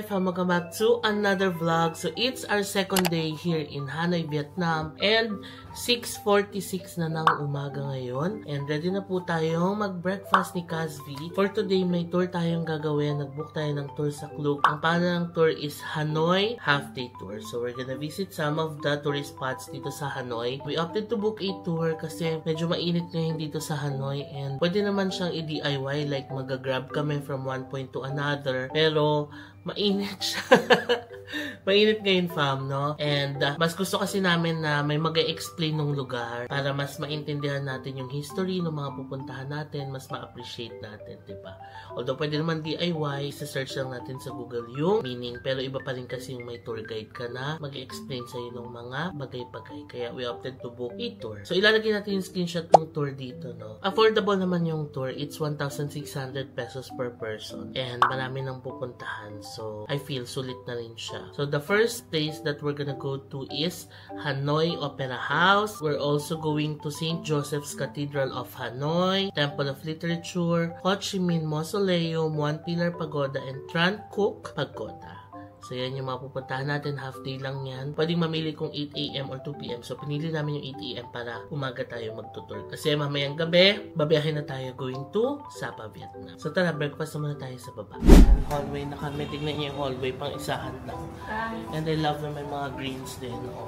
life, welcome back to another vlog. So it's our second day here in Hanoi, Vietnam, and 6:46 na ng umaga ngayon. And ready na po tayong mag-breakfast ni Casvi. For today, may tour tayong gagawin. Nag-book tayo ng tour sa Klook. Ang pangalan ng tour is Hanoi Half-Day Tour. So we're gonna visit some of the tourist spots dito sa Hanoi. We opted to book a tour kasi medyo mainit ngayon dito sa Hanoi, and pwede naman siyang i-DIY, like mag-grab kami from one point to another. Pero mainit siya. Mainit ngayon, fam, no? And mas gusto kasi namin na may mag-explain ng lugar para mas maintindihan natin yung history ng mga pupuntahan natin, mas ma-appreciate natin, diba? Although pwede naman DIY, sa-search lang natin sa Google yung meaning, pero iba pa rin kasi yung may tour guide ka na mag-explain sa'yo ng mga bagay-bagay. Kaya we opted to book a tour. So ilalagay natin yung screenshot ng tour dito, no? Affordable naman yung tour. It's 1,600 pesos per person. And marami nang pupuntahan. So I feel sulit na rin siya. So the first place that we're gonna go to is Hanoi Opera House. We're also going to St. Joseph's Cathedral of Hanoi, Temple of Literature, Ho Chi Minh Mausoleum, One Pillar Pagoda, and Tran Cook Pagoda. So yan yung mga pupuntahan natin, half day lang yan. Pwedeng mamili kung 8 AM or 2 PM. So pinili namin yung 8 AM para umaga tayo magtutur. Kasi mamayang gabi, babiyahin na tayo going to Sapa, Vietnam. So tara, breakfast muna tayo sa baba. And hallway na kami. Tignan niyo yung hallway, pang isahan lang. And I love na may mga greens din. Oh.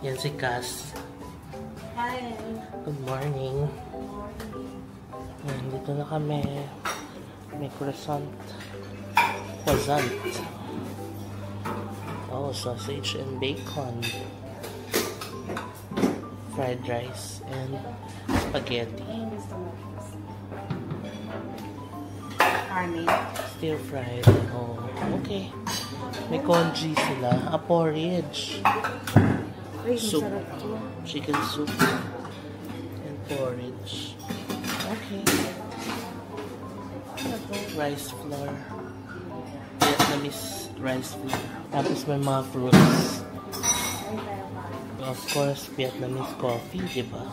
Yan si Cass. Hi. Good morning. Yan, dito na kami. May croissant. Oh, sausage and bacon, fried rice, and spaghetti. Still fried. Oh, okay. May congee sila. A porridge. Soup. Chicken soup. And porridge. Okay. Rice flour. Vietnamese rice flour. Tapos may mga fruits. Of course, Vietnamese coffee, diba?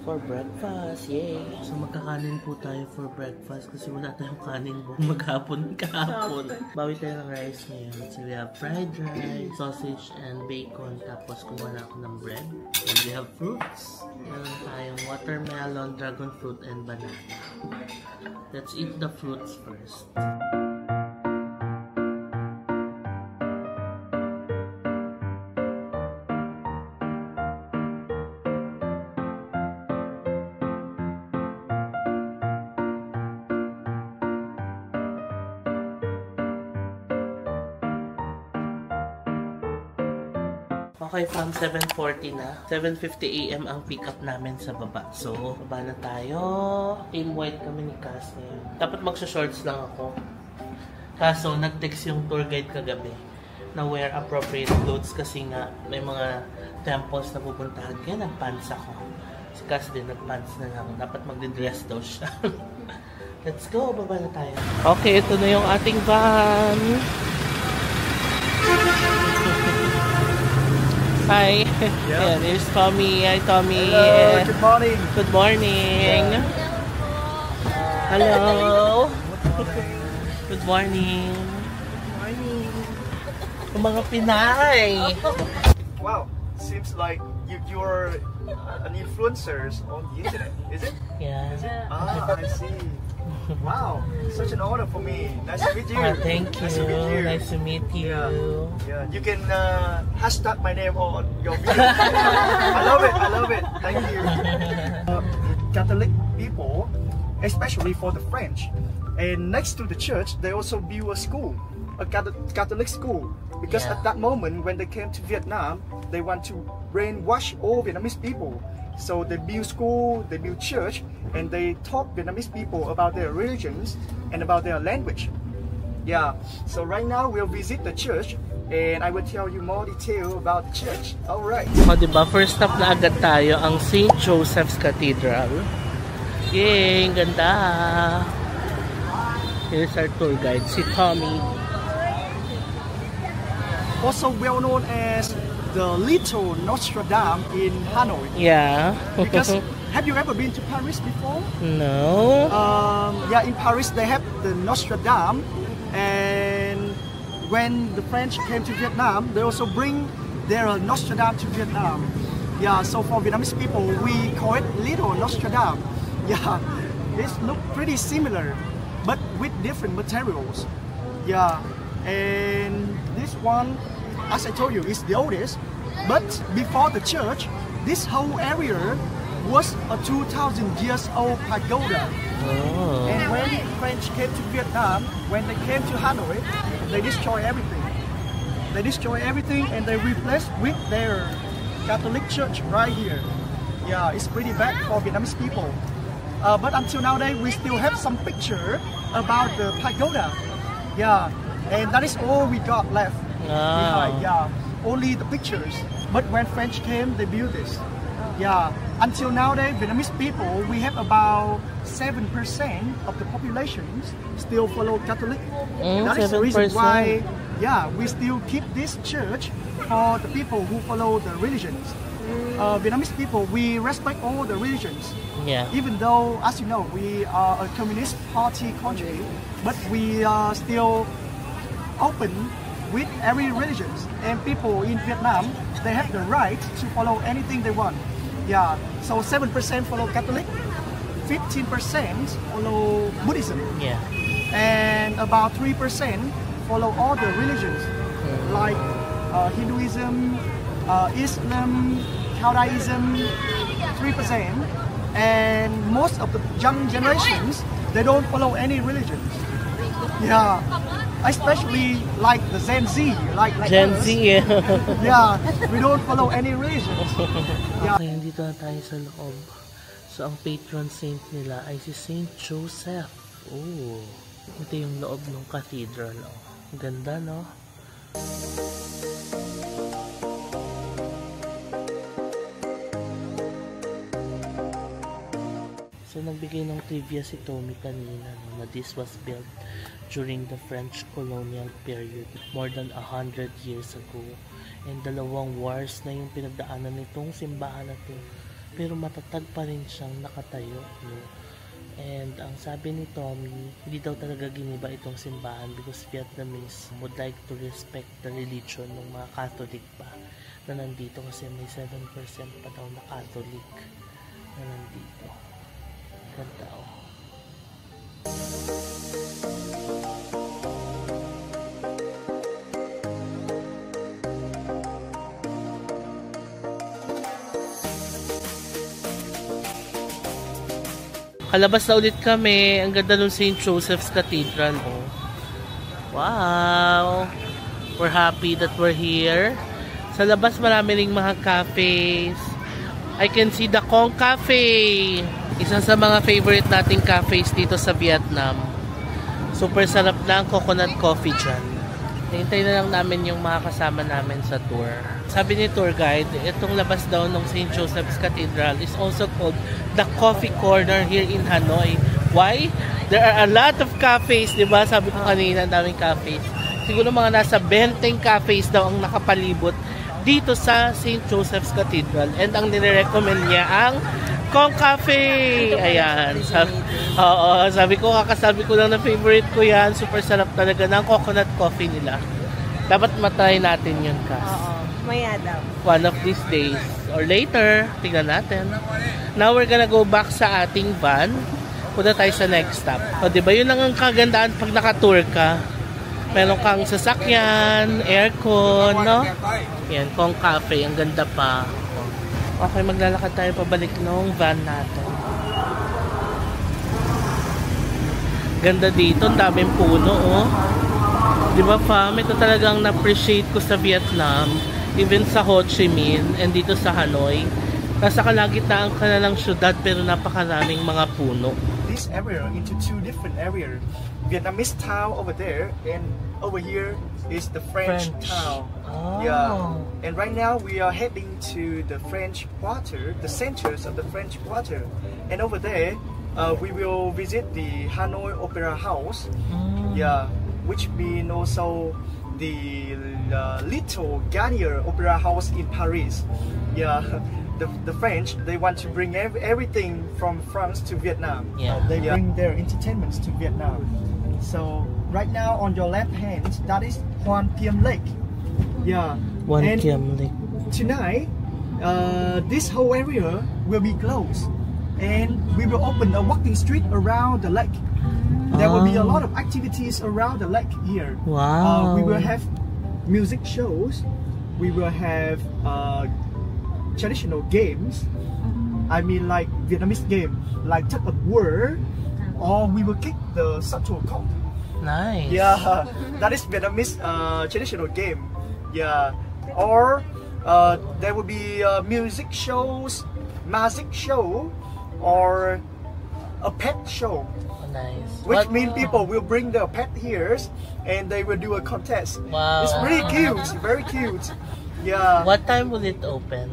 For breakfast, yay! So magkakanin po tayo for breakfast kasi wala tayong kanin maghapon kahapon. Bawi tayo ng rice ngayon. So we have fried rice, sausage, and bacon. Tapos kumuha na ako ng bread. And we have fruits. Meron tayong watermelon, dragon fruit, and banana. Let's eat the fruits first. Okay, from 7:40 na. 7:50 AM ang pick up namin sa baba. So, baba na tayo. Team white kami ni Cass ngayon. Dapat magsa-shorts lang ako. Kaso, nag-text yung tour guide kagabi na wear appropriate clothes kasi nga may mga temples na pupuntahan. Kaya nag-pants ako. Si Cass din nag-pants na lang. Dapat magdi-dress daw siya. Let's go, baba na tayo. Okay, ito na yung ating van. Hi. Yeah, there's Tommy. Hi, Tommy. Hello. Good morning. Good morning. Hello. Good morning. Good morning. Yung mga Pinay. Wow, seems like you're an influencer on the internet, is it? Yeah. Ah, I see. Wow, such an honor for me. Nice to meet you. Thank you. Nice to meet you. Nice to meet you. Yeah. You can hashtag my name on your video. I love it. I love it. Thank you. Catholic people, especially for the French, and next to the church, they also build a school, a Catholic school. Because at that moment, when they came to Vietnam, they want to brainwash all Vietnamese people. So they build school, they build church, and they taught Vietnamese people about their religions and about their language. Yeah, so right now we'll visit the church and I will tell you more detail about the church. Alright. O, diba? First stop na agad tayo ang St. Joseph's Cathedral. Yay! Ganda! Here's our tour guide, si Tommy. Also well known as the Little Notre Dame in Hanoi. Yeah. Because have you ever been to Paris before? No. Yeah, in Paris they have the Notre Dame, and when the French came to Vietnam, they also bring their Nostradamus to Vietnam. Yeah, so for Vietnamese people, we call it Little Nostradamus. Yeah, it looks pretty similar, but with different materials. Yeah, and this one, as I told you, is the oldest. But before the church, this whole area was a 2,000 years old pagoda. Oh. And when the French came to Vietnam, when they came to Hanoi, they destroyed everything. They destroyed everything and they replaced with their Catholic church right here. Yeah, it's pretty bad for Vietnamese people. But until nowadays, we still have some picture about the pagoda. Yeah, and that is all we got left behind. Yeah, only the pictures. But when French came, they built this. Yeah, until nowadays, Vietnamese people, we have about 7% of the population still follow Catholic. That is the reason why, yeah, we still keep this church for the people who follow the religions. Vietnamese people, we respect all the religions. Yeah. Even though, as you know, we are a communist party country, but we are still open with every religion. And people in Vietnam, they have the right to follow anything they want. Yeah, so 7% follow Catholic, 15% follow Buddhism. Yeah. And about 3% follow all the religions, like Hinduism, Islam, Taoism, 3%. And most of the young generations, they don't follow any religions. Yeah, especially like the Gen Z, like Gen us. Z, yeah. Yeah, we don't follow any religions. Yeah. Okay, dito na tayo sa loob. So, ang patron saint nila ay si Saint Joseph. Oh, ito yung loob ng cathedral. Oh, ang ganda, no? So, nagbigay ng trivia si Tommy kanina, no, na this was built during the French colonial period, more than 100 years ago. And 2 wars na yung pinagdaanan nitong simbahan na to. Pero matatag pa rin siyang nakatayo, no? And ang sabi ni Tommy, hindi daw talaga giniba itong simbahan because Vietnamese would like to respect the religion ng mga Catholic pa na nandito, kasi may 7% pa daw na Catholic na nandito. Ganda, oh. Kalabas na ulit kami. Ang ganda ng St. Joseph's Cathedral, oh. Wow! We're happy that we're here. Sa labas marami ring mga cafes. I can see the Kong Cafe. Isa sa mga favorite nating cafes dito sa Vietnam. Super sarap na ang coconut coffee dyan. Hintay na lang namin yung mga kasama namin sa tour. Sabi ni tour guide, itong labas daw ng St. Joseph's Cathedral is also called the Coffee Corner here in Hanoi. Why? There are a lot of cafes, di ba? Sabi ko kanina, daming cafes. Siguro mga nasa 20 cafes daw ang nakapalibot dito sa St. Joseph's Cathedral. And ang nire-recommend niya ang Kong Cafe. Ayan. Sabi ko, kakasabi ko lang na favorite ko yan. Super sarap talaga ng coconut coffee nila. Dapat matry natin yun, Kas. Oo. Maya daw. One of these days. Or later. Tingnan natin. Now, we're gonna go back sa ating van. Punta tayo sa next stop. O, diba? Yun lang ang kagandaan pag naka-tour ka. Meron kang sasakyan, aircon, no? Yan, Kong Cafe. Ang ganda pa. Okay, maglalakad tayo pabalik ng van natin. Ganda dito, ang daming puno, oh. Di ba, fam? Ito talagang na-appreciate ko sa Vietnam, even sa Ho Chi Minh, and dito sa Hanoi. Nasa kalagitnaan ka na ng syudad, pero napakaraming mga puno. This area into 2 different areas. Vietnamese town over there, and over here is the French town. Oh. Yeah, and right now we are heading to the French Quarter, the centers of the French Quarter, and over there we will visit the Hanoi Opera House. Yeah, which means also the Little Garnier Opera House in Paris. Yeah, the French, they want to bring everything from France to Vietnam. Yeah, they bring their entertainments to Vietnam. So right now on your left hand, that is Hoan Kiem Lake. Yeah. Hoan And Kiem Lake. tonight, this whole area will be closed, and we will open a walking street around the lake. There will be a lot of activities around the lake here. Wow. We will have music shows. We will have traditional games. I mean, like Vietnamese game, like tug of war, or we will kick the shuttle cock. Nice. Yeah, that is Vietnamese traditional game. Yeah, or there will be music shows, magic show, or a pet show. Nice. Which means people will bring their pet here and they will do a contest. Wow. It's really cute, very cute. Yeah. What time will it open?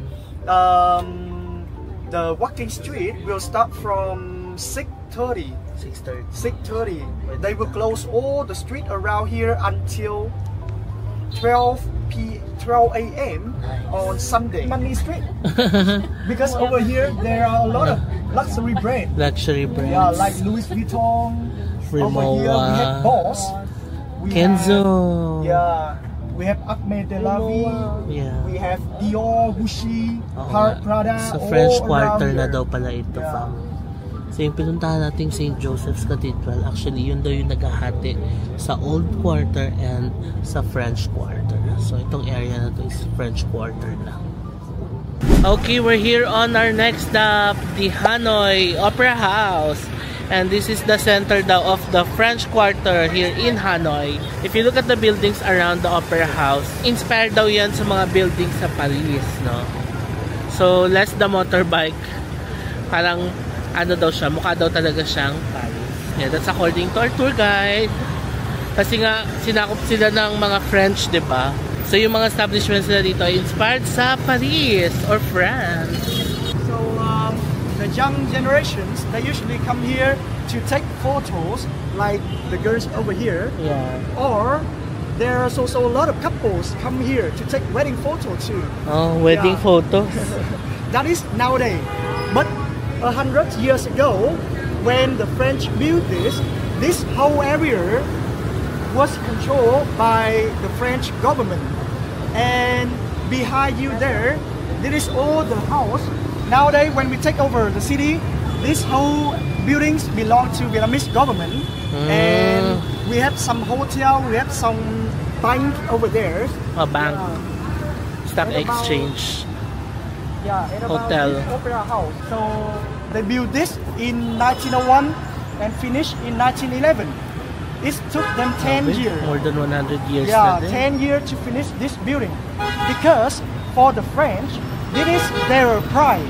The walking street will start from 6:30. 6:30. 6:30. They will close all the street around here until 12 a.m. Nice. on Sunday. Money Street. Because over here there are a lot of luxury brands. Luxury brands. Yeah, like Louis Vuitton. Over here we Rimowa. have Boss. We Kenzo. have- yeah. We have Acme de la Vie. Yeah. We have Dior, Gucci, Oo nga. Prada. Sa French all Quarter around na here. daw pala ito, Yeah. fam. So yung pinuntahan nating St. Joseph's Cathedral, actually yun daw yung naghahati sa Old Quarter and sa French Quarter. So itong area na to is French Quarter lang. Okay, we're here on our next stop, the Hanoi Opera House. And this is the center daw of the French Quarter here in Hanoi. If you look at the buildings around the Opera House, inspired daw yan sa mga buildings sa Paris, no? So, less the motorbike. Parang, ano daw siya, mukha daw talaga siyang Paris. Yeah, that's according to our tour guide. Kasi nga, sinakop sila ng mga French, di ba? So, yung mga establishments nila dito ay inspired sa Paris or France. So the young generations, they usually come here to take photos, like the girls over here. Yeah. Or there's also a lot of couples come here to take wedding photo too. Oh, wedding Yeah. photos. That is nowadays. But 100 years ago, when the French built this whole area was controlled by the French government. And behind you there, there is all the house. Nowadays, when we take over the city, this whole buildings belong to Vietnamese government. And we have some hotel, we have some bank over there. A bank. Stock What about- exchange. Yeah, and about Hotel. this opera house. So they built this in 1901 and finished in 1911. It took them 10 years. More than 100 years Yeah, na din. 10 years to finish this building. Because for the French, this is their pride.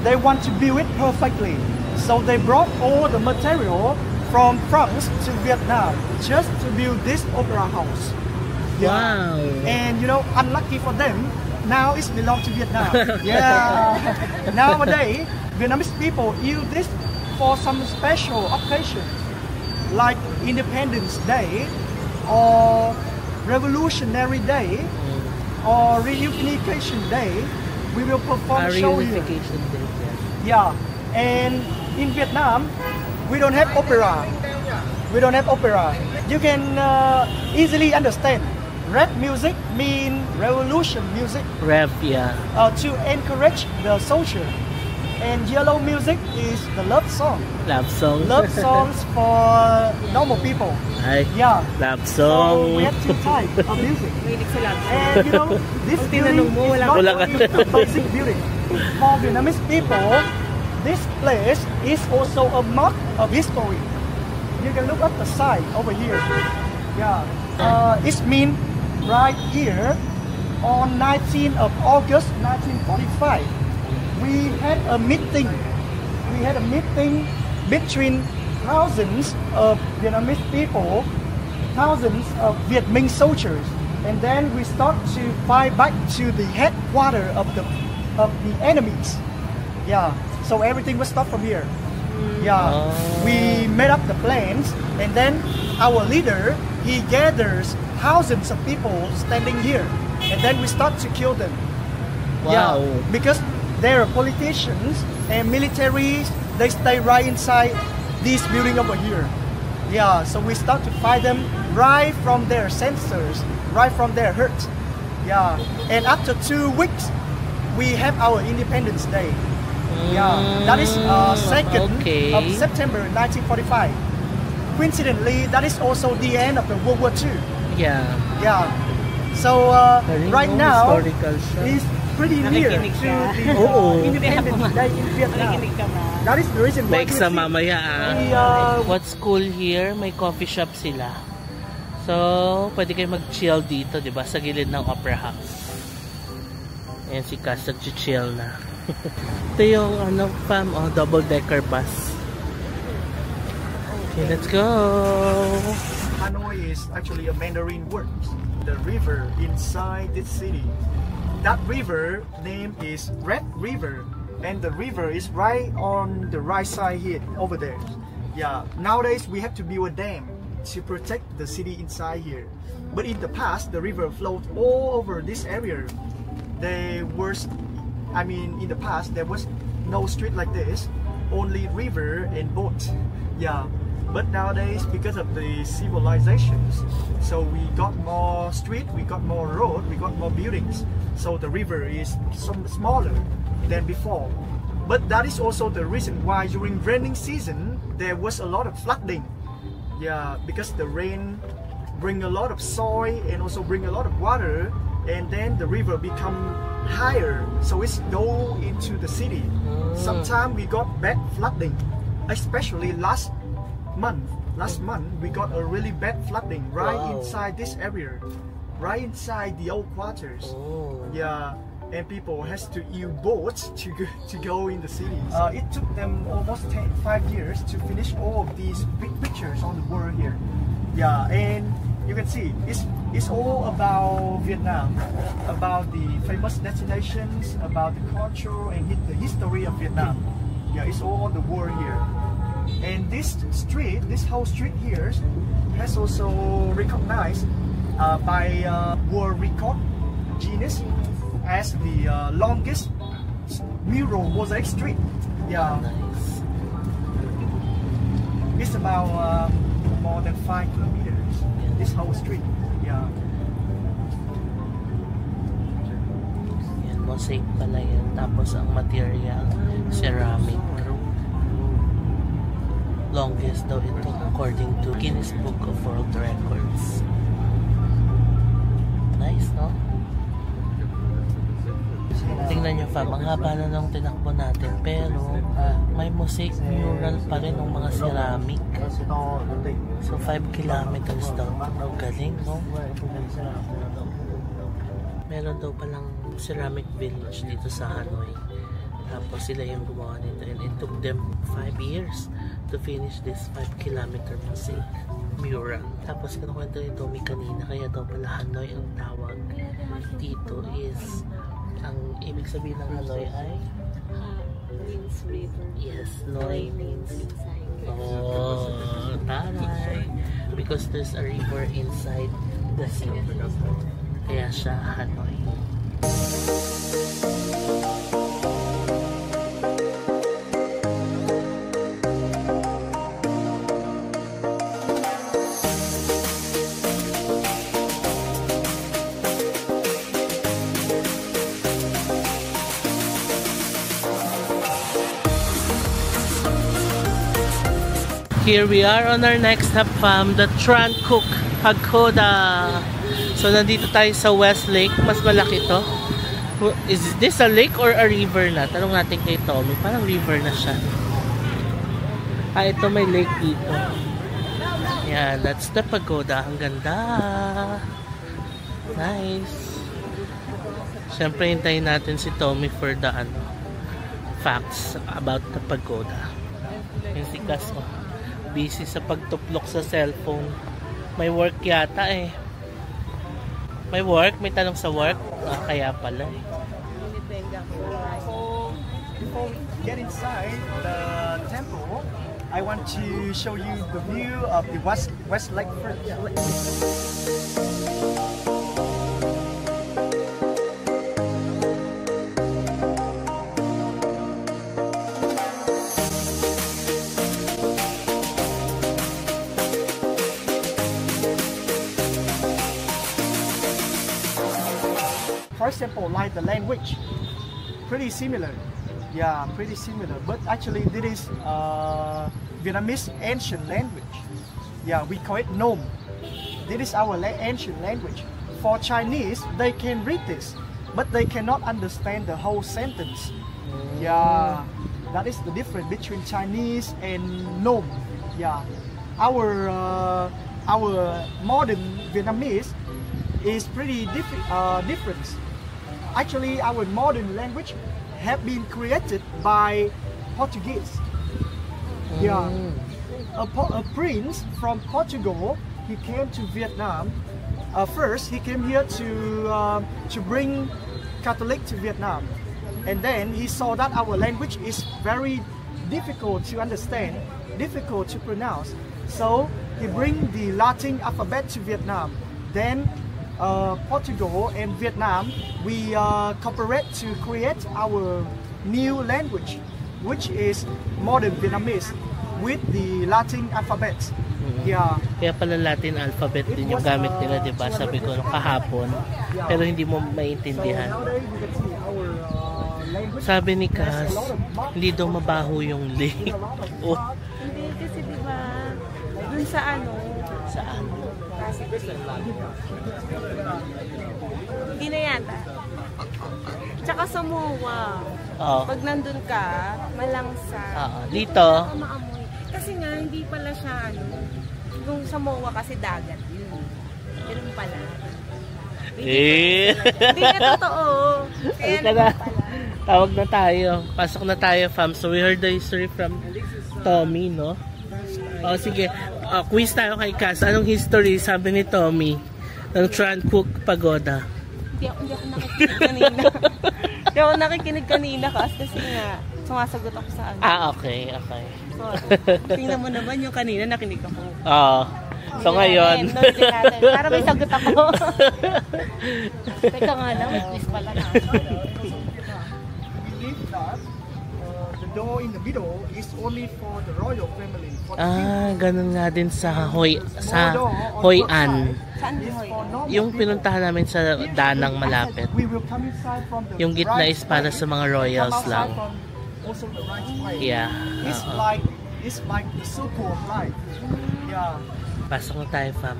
They want to build it perfectly. So they brought all the material from France to Vietnam just to build this opera house. Wow. And you know, unlucky for them, now it's belong to Vietnam. Yeah. Nowadays, Vietnamese people use this for some special occasions, like Independence Day, or Revolutionary Day, or Reunification Day. We will perform show here. Reunification day. Yeah. And in Vietnam, we don't have opera. We don't have opera. You can easily understand. Red music mean revolution music. Rev, yeah. To encourage the soldier. And yellow music is the love song. Love song. Love songs for normal people. Ay, Yeah. love So song. we have two types of music. Mahilig sa love song. And you know, this building tinanong mo, is wala not Wala ka. only a basic building. For Vietnamese people, this place is also a mark of history. You can look at the sign over here. Yeah. It means right here on 19th of August 1945, we had a meeting. We had a meeting between thousands of Vietnamese people, thousands of Viet Minh soldiers, and then we start to fight back to the headquarters of the enemies. Yeah. So everything was start from here. Yeah. Oh. We made up the plans, and then our leader, he gathers thousands of people standing here, and then we start to kill them. Wow. Yeah, because there are politicians and militaries. They stay right inside this building over here. Yeah, so we start to find them right from their sensors, right from their herd. Yeah, and after 2 weeks, we have our Independence Day. Yeah, that is 2nd of September 1945. Coincidentally, that is also the end of the World War II. Yeah. Yeah. So right now, it's pretty near to the Independence Day in Vietnam. That is the reason why. Like sa mamaya what's cool here, may coffee shop sila. So, pwede kayo mag-chill dito, di ba? Sa gilid ng Opera House. Ayan si Cass, nag-chill na. Ito yung fam, double-decker bus. Okay, let's go! Hanoi is actually a Mandarin word. The river inside this city. That river name is Red River. And the river is right on the right side here, over there. Yeah, nowadays we have to build a dam to protect the city inside here. But in the past, the river flowed all over this area. In the past, there was no street like this, only river and boat. Yeah, but nowadays, because of the civilizations, so we got more street, we got more road, we got more buildings. So the river is smaller than before. But that is also the reason why during raining season, there was a lot of flooding. Yeah, because the rain bring a lot of soil and also bring a lot of water, and then the river become higher, so it's go into the city. Sometimes we got bad flooding, especially last month. Last month we got a really bad flooding right inside this area, right inside the old quarters. Yeah, and people has to use boats to go in the cities. It took them almost 5 years to finish all of these big pictures on the wall here. Yeah, and you can see it's all about Vietnam, about the famous destinations, about the culture and the history of Vietnam. Yeah, it's all on the wall here. And this street, this whole street here, has also recognized by World Record Guinness as the longest mural mosaic street. Yeah, nice. It's about more than 5 kilometers. This whole street. Yeah. Yan, mosaic pala yan. Tapos ang material, ceramic. Longest daw ito according to Guinness Book of World Records. Nice, no? Tingnan nyo fam, ang haba na nung tinakbo natin, pero may mosaic mural pa rin ng mga ceramic. So 5 kilometers daw. Galing, no? Meron daw palang ceramic village dito sa Hanoi. Tapos sila yung gumawa nito, and it took them 5 years to finish this 5-kilometer mosaic mural. Tapos kinukwento ni Tommy kanina, kaya daw pala Hanoi ang tawag dito is, ang ibig sabihin ng Hanoi ay means river. yes, Noi means taray, because there's a river inside the sea, kaya siya Hanoi. Here we are on our next stop fam, the Tran Cook Pagoda. So nandito tayo sa West Lake, mas malaki to. Is this a lake or a river na? Tanong natin kay Tommy, parang river na siya. Ito may lake dito. Yan, that's the pagoda. Ang ganda. Nice. Siyempre hintayin natin si Tommy for the facts about the pagoda. Yung si Cass, busy sa pagtuplok sa cellphone. May work yata eh. May work? May tanong sa work? Kaya pala eh. So, before we get inside the temple, I want to show you the view of the West Lake first. for example, like the language, pretty similar. Yeah, pretty similar. But actually, this is Vietnamese ancient language. Yeah, we call it Nom. This is our ancient language. For Chinese, they can read this, but they cannot understand the whole sentence. Yeah, that is the difference between Chinese and Nom. Yeah, our modern Vietnamese is pretty different. Actually, our modern language have been created by Portuguese. Yeah, a prince from Portugal, he came to Vietnam. First, he came here to bring Catholic to Vietnam, and then he saw that our language is very difficult to understand, difficult to pronounce. So he bring the Latin alphabet to Vietnam. Then Portugal and Vietnam, we cooperate to create our new language, which is modern Vietnamese with the Latin alphabet. Yeah. Kaya pala Latin alphabet din yung gamit nila, di ba? Sabi ko kahapon, pero hindi mo maintindihan. Sabi ni Kaz, hindi daw mabaho yung lake. Oh. Hindi kasi di ba, dun sa ano? Saan? Hindi na yata. Tsaka sa MOA. Oh. Pag nandun ka, malangsa. Dito? Maamoy. Kasi nga, hindi pala siya ano. Yung sa MOA kasi dagat yun. Ganun pala. Hindi na totoo. Kaya naman pala. Tawag na tayo. Pasok na tayo, fam. So we heard the history from Tommy, no? O sige, quiz tayo kay Kaz. Anong history sabi ni Tommy ng Tran Cook Pagoda? Hindi ako nakikinig kanina. Hindi ako nakikinig kanina kasi nga sumasagot ako sa ano. Okay. So, tingnan mo naman yung kanina nakinig ako. Oo. So ngayon. Para may sagot ako. Teka nga lang, may quiz pala na. The door in the middle is only for the royal family. Ganun nga din sa Hoi An. Saan Hoi An? Yung pinuntahan namin sa Danang malapit. Yung gitna is para sa mga royals lang. Yeah. It's like the circle of life. Yeah. Pasok na tayo, fam.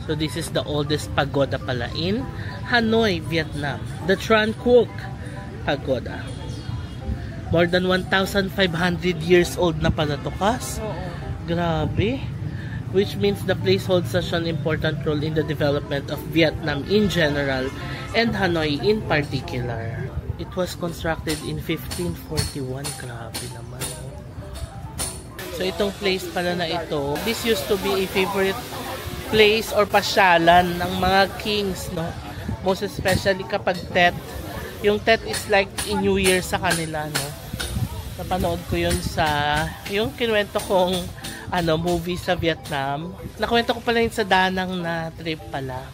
So this is the oldest pagoda pala in Hanoi, Vietnam. The Tran Cook Pagoda. More than 1,500 years old na pala to, Kas. Grabe. Which means the place holds such an important role in the development of Vietnam in general and Hanoi in particular. It was constructed in 1541. Grabe naman. So itong place pala na ito, this used to be a favorite place or pasyalan ng mga kings, no? Most especially kapag Tet. Yung Tet is like a New Year sa kanila, no? Napanood ko yun sa yung kinuwento kong movie sa Vietnam. Nakwento ko pala yun sa Danang na trip pala.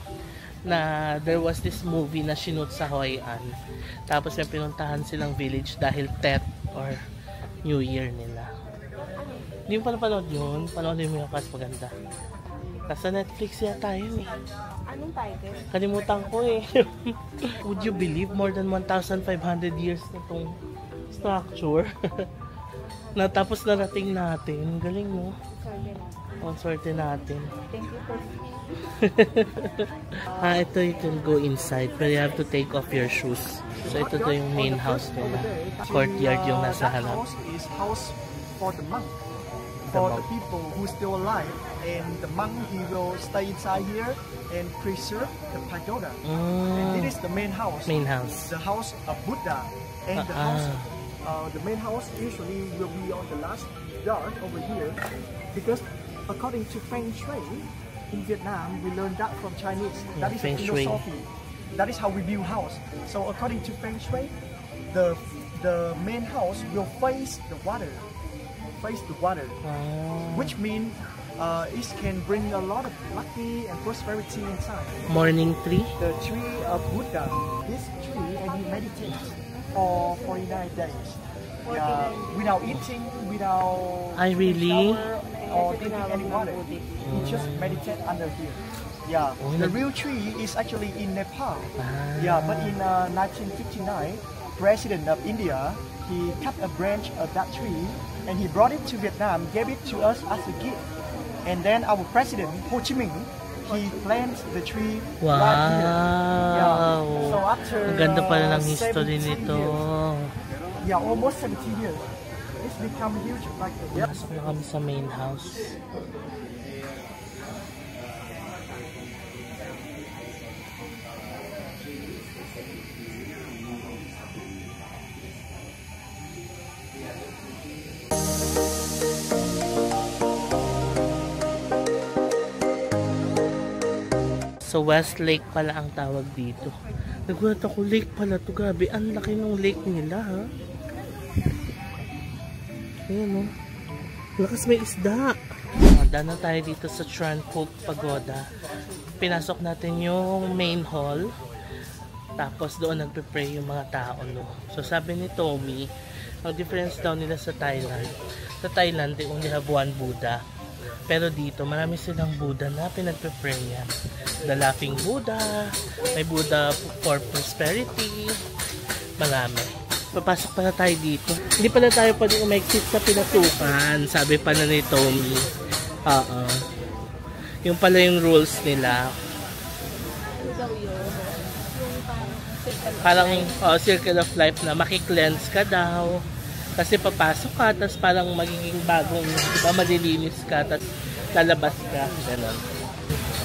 Na there was this movie na shoot sa Hoi An. Tapos may pinuntahan silang village dahil Tet or New Year nila. Hindi mo pa napanood yun? Panoodin mo yung Kas, maganda. Nasa Netflix yata yun eh. Anong title? Kalimutan ko eh. Would you believe more than 1,500 years na itong structure? Natapos narating natin. Galing, no? Ang swerte natin. Thank you for ito you can go inside pero you have to take off your shoes. So ito to yung main house nila. Courtyard yung nasa harap. House is house for the monk. For the people who still alive, and the monk, he will stay inside here and preserve the pagoda. And this is the main house. Main house. The house of Buddha, and the house, the main house usually will be on the last yard over here, because according to Feng Shui in Vietnam, we learned that from Chinese. That is a philosophy. That is how we build house. So according to Feng Shui, the main house will face the water. Which means it can bring a lot of lucky and prosperity inside. Morning tree? The tree of Buddha. This tree, and he meditates for 49 days. Without eating, without really? shower, or drinking any water. He just meditates under here. Yeah, Oh, the real tree is actually in Nepal. Ah. Yeah, but in 1959, President of India, he cut a branch of that tree and he brought it to Vietnam, gave it to us as a gift. And then our president, Ho Chi Minh, he planted the tree Wow! right here. Yeah. So after Ang ganda pala ng history 70 nito. years, yeah, almost 70 years. It's become huge like this. Pasok na kami sa main house. So West Lake pala ang tawag dito. Nagulat ako, lake pala to. Grabe, ang laki ng lake nila, ha? Ayan, oh. Lakas may isda. Daan na tayo dito sa Tran Phuc Pagoda. Pinasok natin yung main hall. Tapos doon nagpe-pray yung mga tao, no? So sabi ni Tommy, ang difference daw nila sa Thailand. Sa Thailand, they only have one Buddha. Pero dito, marami silang Buddha na pinagpe-prayan. The Laughing Buddha, may Buddha for Prosperity, marami. Papasok pala tayo dito. Hindi pala tayo pwede umexit sa pinasukan, sabi pala ni Tommy. Yung pala yung rules nila. Parang circle of life na makikleanse ka daw. Kasi papasok ka, tapos parang magiging bagong, diba, malilinis ka, tapos lalabas ka. Ganun.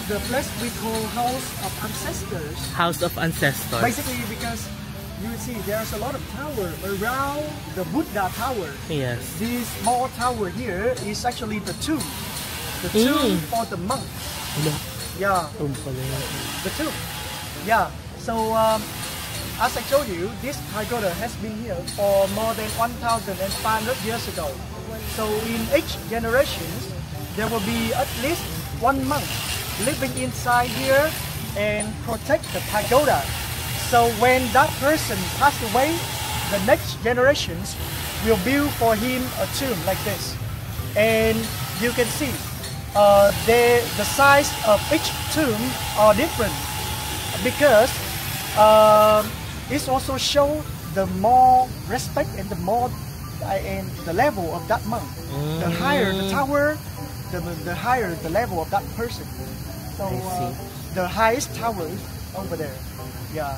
The place we call House of Ancestors. House of Ancestors. Basically because you see there's a lot of tower around the Buddha tower. Yes. This small tower here is actually the tomb. The tomb for the monk. Yeah. The tomb. Yeah. So as I told you, this pagoda has been here for more than 1,500 years ago. So in each generation, there will be at least one monk living inside here and protect the pagoda. So when that person passed away, the next generations will build for him a tomb like this. And you can see the size of each tomb are different because it also shows the more respect and the more and the level of that monk. The higher the tower, the higher the level of that person. So the highest tower is over there. Yeah.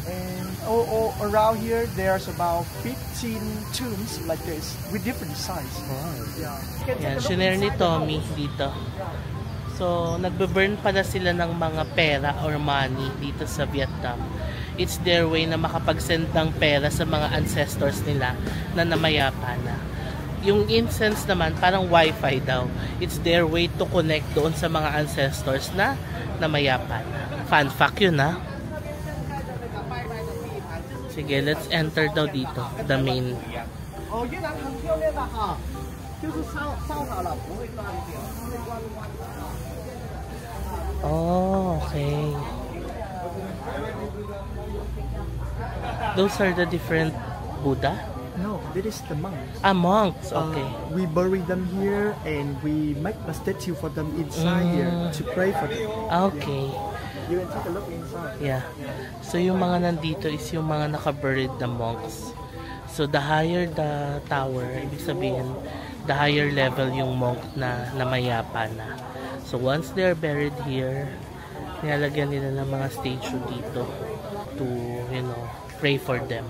And all around here, there's about 15 tombs like this with different size. Wow. Yeah. Yan, shinare ni Tommy dito. So, nagbe-burn pala sila ng mga pera or money dito sa Vietnam. It's their way na makapag-send ng pera sa mga ancestors nila na namayapa na. Yung incense naman, parang wifi daw. It's their way to connect doon sa mga ancestors na namayapa na. Fun fact yun, ha? Sige, let's enter daw dito, the main. Oh, okay. Those are the different Buddha? No, that is the monks. Ah, monks, okay. We bury them here and we make a statue for them inside here to pray for them. Okay. You can take a look inside. Yeah. So yung mga nandito is yung mga naka-buried na monks. So the higher the tower, ibig sabihin, the higher level yung monk na namayapa na. So once they're buried here, nilalagyan nila ng mga statue dito to, you know, pray for them.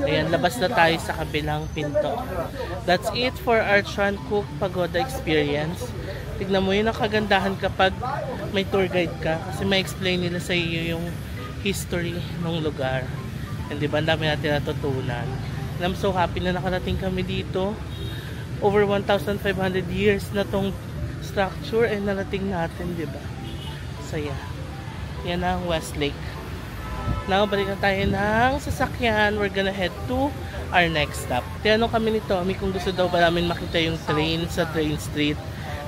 Ayan, labas na tayo sa kabilang pinto. That's it for our Tran Phuc Pagoda experience. Tignan mo yun ang kagandahan kapag may tour guide ka kasi may explain nila sa iyo yung history ng lugar. And diba, ang dami natin natutunan. And I'm so happy na nakarating kami dito. Over 1,500 years na tong structure and narating natin, diba? Saya. Yan ang West Lake. Now, balik na tayo ng sasakyan. We're gonna head to our next stop. Tinanong kami ni Tommy kung gusto daw ba namin makita yung train sa Train Street.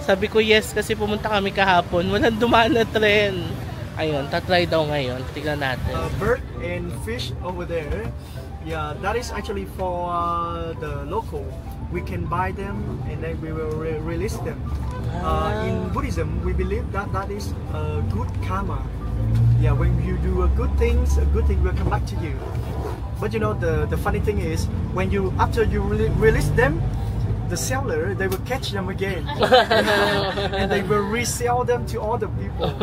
Sabi ko yes kasi pumunta kami kahapon. Walang dumaan na tren. Ayun, tatry daw ngayon. Tignan natin. Bird and fish over there. Yeah, that is actually for the local. we can buy them and then we will release them. In Buddhism, we believe that that is a good karma. Yeah, when you do a good thing will come back to you. But you know, the funny thing is, when you after you release them, the seller, they will catch them again and they will resell them to other people.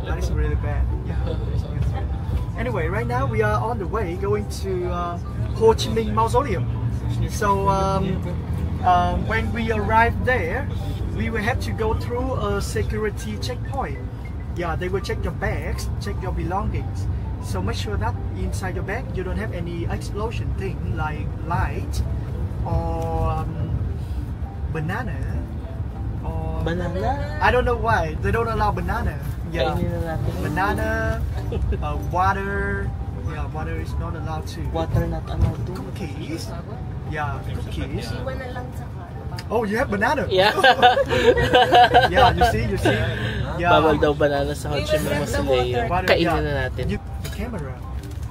That is really bad. Yeah. Anyway, right now we are on the way going to Ho Chi Minh Mausoleum. So when we arrive there, we will have to go through a security checkpoint. Yeah, they will check your bags, check your belongings. So make sure that inside your bag you don't have any explosion thing like light or banana or Banana? I don't know why they don't allow banana. Yeah, Kainin na natin. banana, water. Yeah, water is not allowed too. Water not allowed to. Cookies. Yeah, cookies. Iwan na lang sa Oh, you have banana. Yeah. Yeah, you see. Yeah. Bawal daw banana sa Ho Chi Minh Mausoleum. Water, Kainin yeah. na natin. The camera.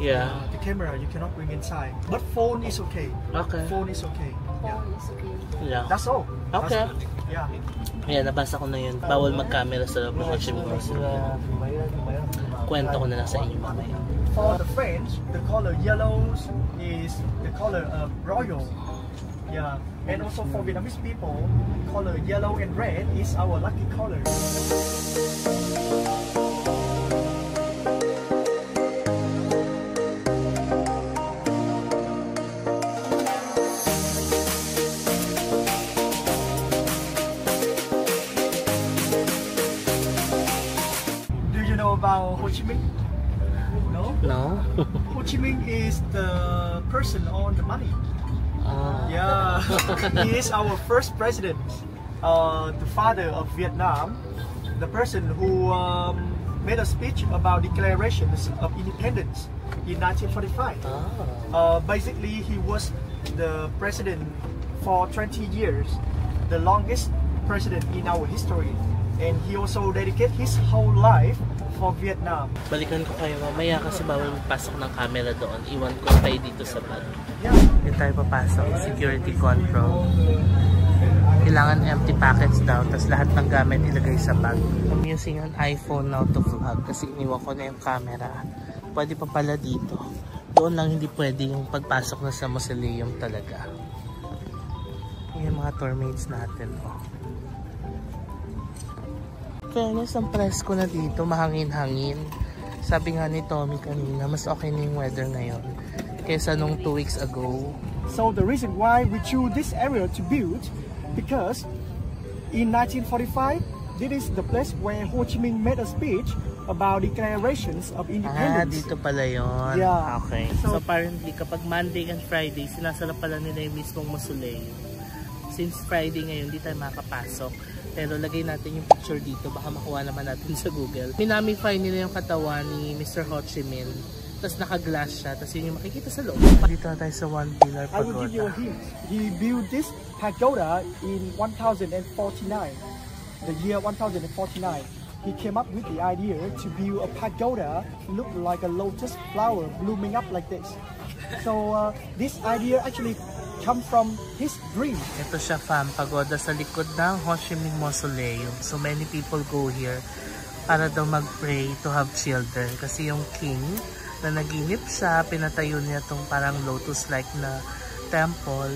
Yeah. The camera you cannot bring inside. But phone is okay. Okay. Phone is okay. Yeah. Yeah. That's all. Okay. Yeah. Ayan, nabasa ko na yun. Bawal mag-camera sa loob ng Ho Chi Minh Mausoleum. Kwento ko na lang sa inyo mamaya. For the French, the color yellows is the color of royal. Yeah. And also for Vietnamese people, color yellow and red is our lucky color. Do you know about Ho Chi Minh? No? No? Ho Chi Minh is the person on the money. Yeah, he is our first president, the father of Vietnam, the person who made a speech about declarations of independence in 1945. Basically, he was the president for 20 years, the longest president in our history, and he also dedicated his whole life for Vietnam. Balikan ko kayo mamaya kasi bawal magpasok ng camera doon. Iwan ko tayo dito sa bag. Yeah. Hindi tayo papasok. Security control. Kailangan empty packets daw. Tapos lahat ng gamit ilagay sa bag. I'm using an iPhone now to vlog kasi iniwan ko na yung camera. Pwede pa pala dito. Doon lang hindi pwede yung pagpasok na sa mausoleum talaga. Yung mga tour mates natin. Fairness, ang presko na dito. Mahangin-hangin. Sabi nga ni Tommy kanina, mas okay na yung weather ngayon kaysa nung 2 weeks ago. So the reason why we choose this area to build, because in 1945, this is the place where Ho Chi Minh made a speech about declarations of independence. Dito pala yun. Yeah. Okay. So apparently, kapag Monday and Friday, sinasarap pala nila yung mismong mausoleum. Since Friday ngayon, di tayo makapasok. Pero lagay natin yung picture dito, baka makuha naman natin sa Google. Minamify nila yung katawan ni Mr. Ho Chi Minh. Tapos naka-glass siya, tapos yun yung makikita sa loob. Dito na tayo sa One Pillar Pagoda. I will give you a hint. He built this pagoda in 1049. The year 1049. He came up with the idea to build a pagoda look like a lotus flower blooming up like this. So this idea actually comes from his dream. Ito siya, fam, pagoda sa likod ng Ho Chi Minh Mausoleum. So many people go here para daw mag-pray to have children. Kasi yung king na naginip siya, pinatayo niya tong parang lotus-like na temple.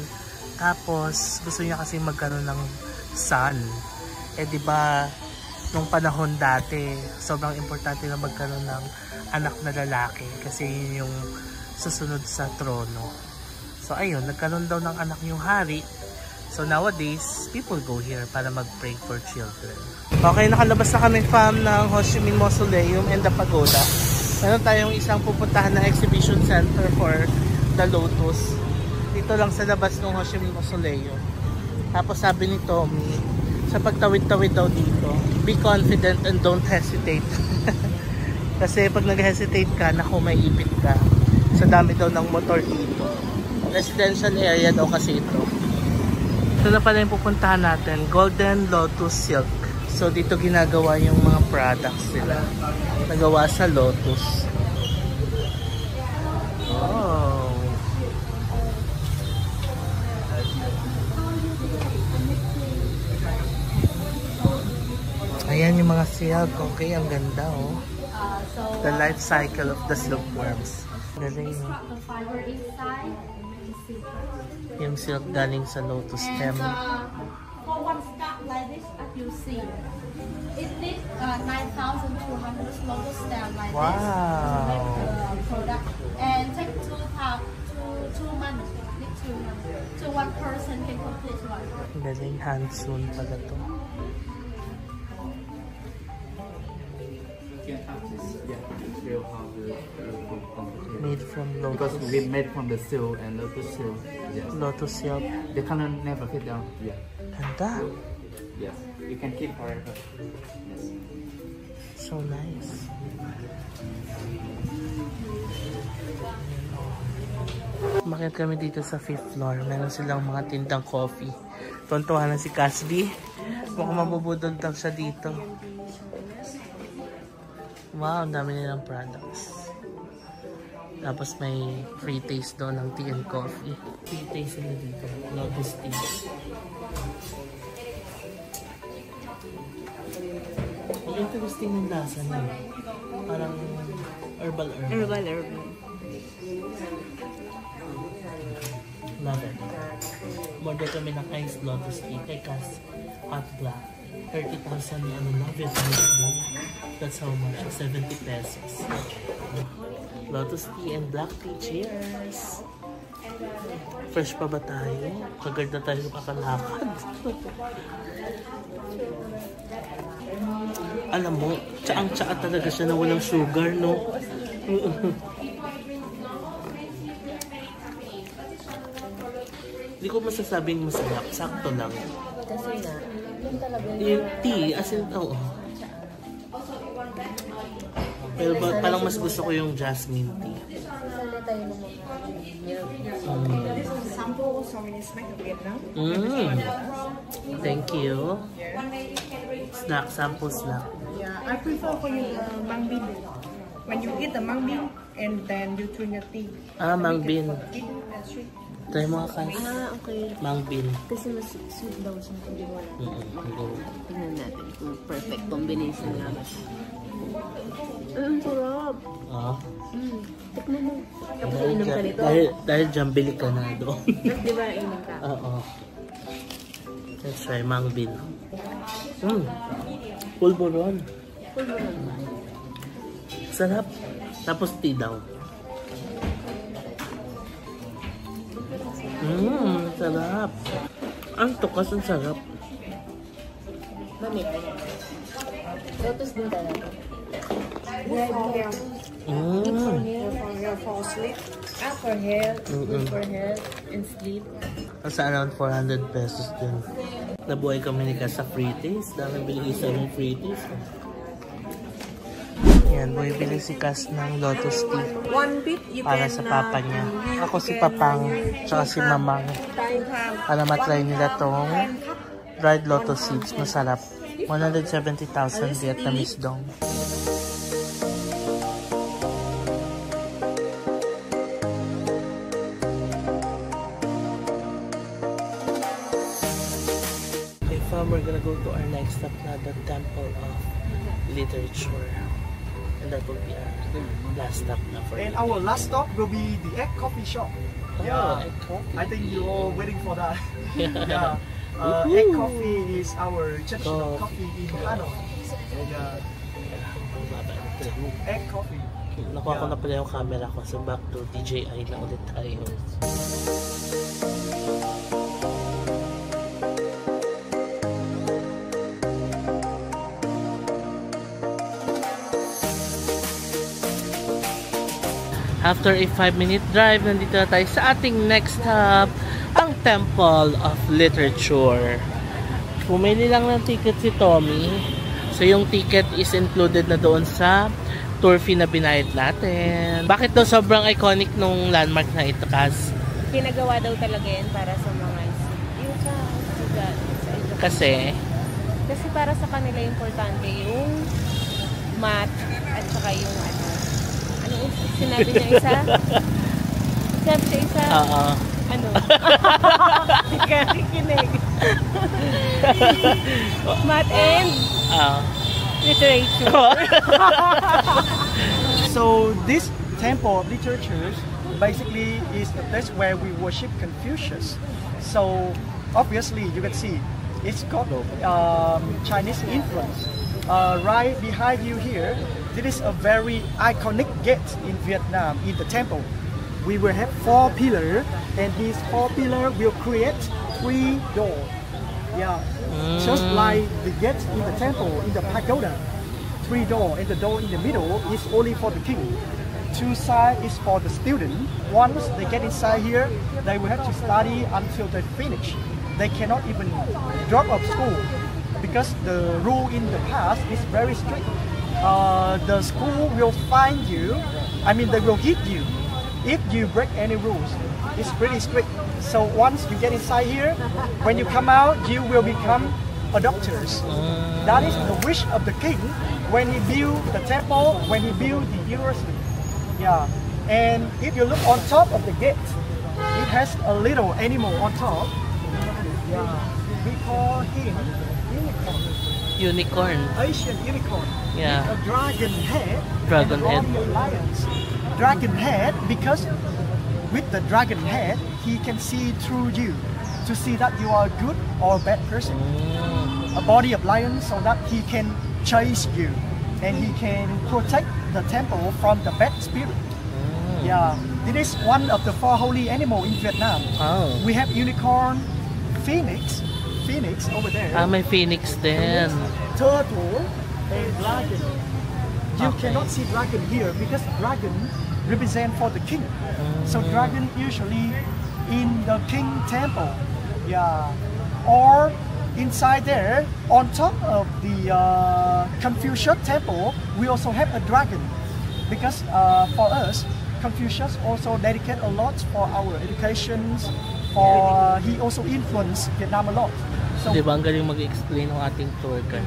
Tapos gusto niya kasi magkaroon ng son. Eh di ba nung panahon dati, sobrang importante na magkaroon ng anak na lalaki kasi yun yung susunod sa trono. So ayun, nagkaroon daw ng anak yung hari. So nowadays, people go here para mag-pray for children. Okay, nakalabas na kami, fam, ng Ho Chi Minh Mausoleum and the pagoda. Meron tayong isang pupuntahan na exhibition center for the lotus. Dito lang sa labas ng Ho Chi Minh Mausoleum. Tapos sabi ni Tommy, sa pagtawid-tawid daw dito, be confident and don't hesitate. Kasi pag nag-hesitate ka, naku, may ipit ka. Sa dami daw ng motor dito. Residential area daw kasi ito. Ito na pala yung pupuntahan natin, Golden Lotus Silk. So dito ginagawa yung mga products nila. Nagawa sa lotus. Oh. Ayan yung mga silk. Okay, ang ganda oh. The life cycle of the silkworms. Galing oh. The fiber inside. Yung silk galing sa lotus stem. For one stalk like this, as you see, it needs 9,200 lotus stem like Wow. this to make the product, and take 2 months. Need 2 months. So one person can complete one. Galing, hand-sewn pala to. Made from Because lotus. we made from the silk and lotus silk. Yes. Lotus silk. The color never fade down. Yeah. Ganda. Yes. You can keep forever. Yes. So nice. Umakyat kami dito sa 5th floor. Meron silang mga tindang coffee. Tuntuhan na si Casby. Mukhang mabubudol daw siya dito. Wow, ang dami nilang products. Tapos may free taste doon ng tea and coffee. Free taste sila dito. Lotus tea. Ang interesting yung lasa niya. Parang herbal. Herbal. Love it. Order kami ng iced lotus tea kay Cass Hot Black. 30,000 Vietnamese doon. That's how much? 70 pesos. Lotus tea and black tea. Cheers! Fresh pa ba tayo? Kagad na tayo kakalakad. Alam mo, tsaang-tsaa talaga siya na walang sugar, no? Hindi ko masasabing masarap. Sakto lang. Kasi na, yun talaga Yung tea, as in, oo. Pero parang mas gusto ko yung jasmine tea. Sali tayo ng mga This is a sample of Sauvignon Smack of Vietnam. Thank you. Snack, sample snack. Yeah, I prefer for you mung bean. When you eat the mung bean and then you drink the tea. Mung bean. Eat that sweet. Try mo nga Cass. okay. Mung bean. Kasi mas sweet daw siya kung di mo wala. Hindi. Tingnan natin kung perfect combination nga ba siya. Ang sarap. Tikman mo. Tapos inom ka nito. Dahil dyan, bili ka na doon. Di ba inom ka? Oo. Let's try mung bean. Pulburon. Pulburon ba? Sarap. Tapos tea daw. Sarap. Ang tukas, ang sarap. Mami. Lotus din talaga. Good for hair. Good for sleep. For hair. Good for hair and sleep. Nasa around 400 pesos din. Nabuhay kami ni Cass sa free taste. Dami binigay sa aming free taste. Yan, bumibili si Cass ng lotus tea. One bit you Para can sa papa niya. Ako si Papang, tsaka si Mamang. Para matry nila tong dried lotus seeds. Masarap. 170,000 Vietnamese dong. We're gonna go to our next stop na the Temple of Literature. And that will be our last stop na for And you. our last stop will be the Egg Coffee Shop. Egg coffee. I think you're all waiting for that. Yeah. Egg Coffee is our traditional coffee in Hanoi. Egg Coffee. Nakuha ko na pala yung camera ko. So back to DJI na ulit tayo. After a 5-minute drive, nandito na tayo sa ating next stop, ang Temple of Literature. Pumili lang ng ticket si Tommy. So yung ticket is included na doon sa tour fee na binayad natin. Bakit daw sobrang iconic nung landmark na ito, Cass? Pinagawa daw talaga yan para sa mga Kasi para sa kanila importante yung math at saka yung ano sinabi niya isa? Sinabi niya isa? Ano? Hindi ka nakikinig. Math and Literature. So this temple of literature basically is the place where we worship Confucius. So obviously you can see it's got Chinese influence. Right behind you here, this is a very iconic gate in Vietnam, in the temple. We will have 4 pillars, and these 4 pillars will create 3 doors. Yeah, just like the gate in the temple, in the pagoda. 3 doors, and the door in the middle is only for the king. 2 sides is for the student. Once they get inside here, they will have to study until they finish. They cannot even drop out of school because the rule in the past is very strict. The school will fine you. I mean, they will hit you if you break any rules. It's pretty strict. So once you get inside here, when you come out, you will become a doctor. That is the wish of the king when he built the temple, when he built the university. Yeah, and if you look on top of the gate, it has a little animal on top. Yeah, we call him unicorn. Unicorn. Asian unicorn. Yeah. With a dragon head. Dragon and a head. body of lions. Dragon head because with the dragon head, he can see through you to see that you are a good or bad person. A body of lion so that he can chase you and he can protect the temple from the bad spirit. Yeah, it is one of the 4 holy animals in Vietnam. Oh. We have unicorn, phoenix over there. May phoenix din. Turtle and dragon. You cannot see dragon here because dragon represent for the king. So dragon usually in the king temple. Yeah. Or inside there, on top of the Confucius temple, we also have a dragon. Because for us, Confucius also dedicate a lot for our educations. He also influenced Vietnam a lot. So, Di ba ang galing mag-explain ng ating tour guide?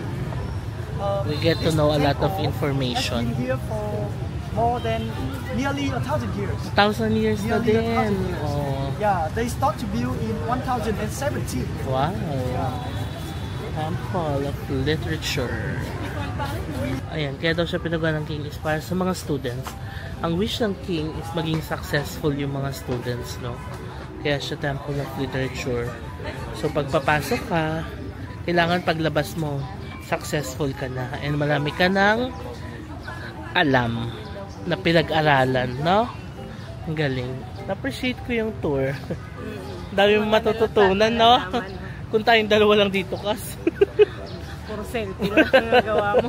We get to this know a lot of temple information. Has been here for more than nearly 1,000 years. 1,000 years na Nearly din. 1,000 years. Oh. Yeah, they start to build in 1017. Wow. Yeah. Temple of Literature. Ayan, kaya daw siya pinagawa ng king is para sa mga students. Ang wish ng king is maging successful yung mga students, no? Kaya siya Temple of Literature. So pagpapasok ka, kailangan paglabas mo, successful ka na. And marami ka ng alam na pinag-aralan, no? Ang galing. Na-appreciate ko yung tour. Dami mong matututunan, no? Kung tayong dalawa lang dito, Kas. Puro selfie lang ang nagawa mo.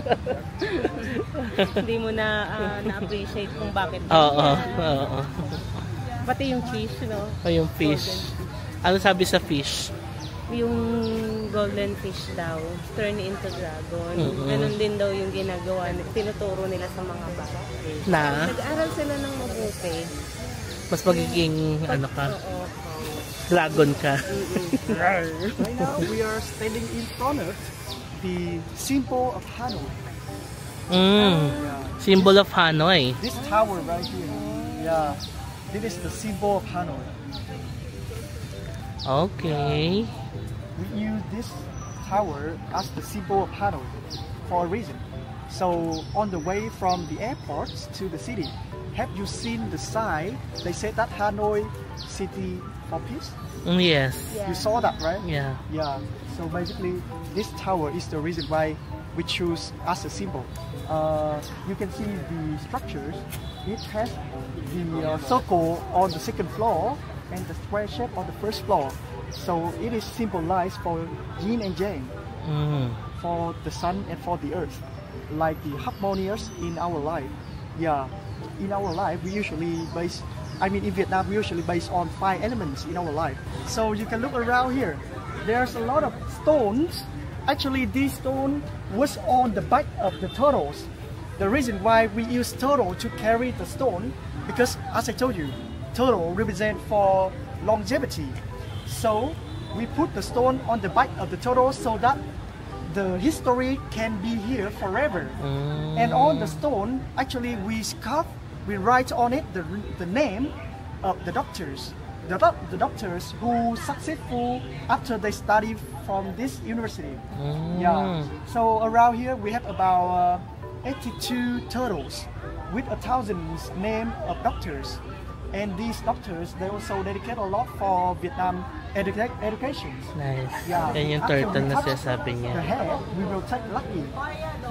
Hindi mo na na-appreciate kung bakit. Oo. Pati yung fish, no? Yung fish. Ano sabi sa fish? Yung golden fish daw, turn into dragon. Ganun din daw yung ginagawa, tinuturo nila sa mga bata. Na? Nag-aral sila ng mabuti. Mas magiging, ano ka? Dragon ka. Right now, we are standing in front of the symbol of Hanoi. Symbol of Hanoi. This tower right here. Yeah, this is the symbol of Hanoi. Okay. We use this tower as the symbol of Hanoi for a reason. So on the way from the airports to the city, have you seen the sign? They said that Hanoi City for Peace. Yes. You saw that, right? Yeah. Yeah. So basically, this tower is the reason why we choose as a symbol. You can see the structures. It has the circle on the second floor and the square shape on the first floor. So it is symbolized for yin and yang, for the sun and for the earth, like the harmonious in our life. Yeah, in our life we usually in Vietnam we usually base on 5 elements in our life. So you can look around here. There's a lot of stones. Actually, this stone was on the back of the turtles. The reason why we use turtle to carry the stone, because as I told you, turtle represent for longevity. So we put the stone on the back of the turtle so that the history can be here forever. And on the stone, actually we write on it the name of the doctors. the doctors who successful after they study from this university. Yeah. So around here we have about 82 totals with 1,000 name of doctors. And these doctors, they also dedicate a lot for Vietnam education. Nice. Yeah. Yan yung After turtle we na touch sinasabi niya. the head, we will take lucky.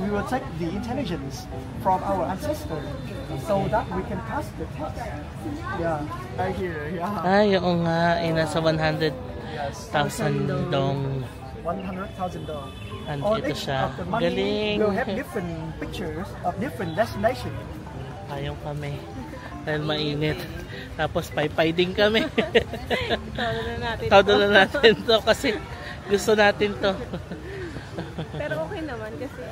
We will take the intelligence from our ancestors so that we can pass the test. Yeah, right here. Yeah. Ay, oo nga. Eh, nasa 100,000 dong. 100,000 dong. Andito each siya. of the money Galing. will have different pictures of different destinations. Ayaw kami. Dahil mainit. Tapos paypay din kami. Todo na natin to kasi gusto natin to. Pero okay naman kasi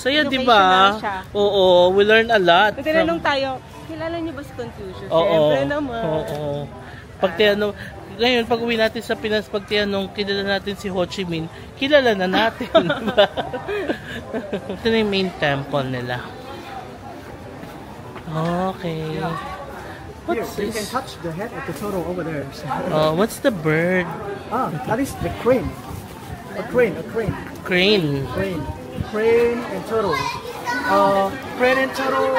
So yun, di ba? Oo, we learn a lot. tinanong tayo, kilala niyo ba si Confucius? Oo. Siyempre naman. Oo. Pag tinanong, ngayon, pag uwi natin sa Pinas, pag tinanong, kilala natin si Ho Chi Minh, kilala na natin. Diba? Ito na yung main temple nila. Okay. What's Here, you can this? touch the head of the turtle over there. What's the bird? That is the crane. A crane. Crane. Crane and turtle. Crane and turtle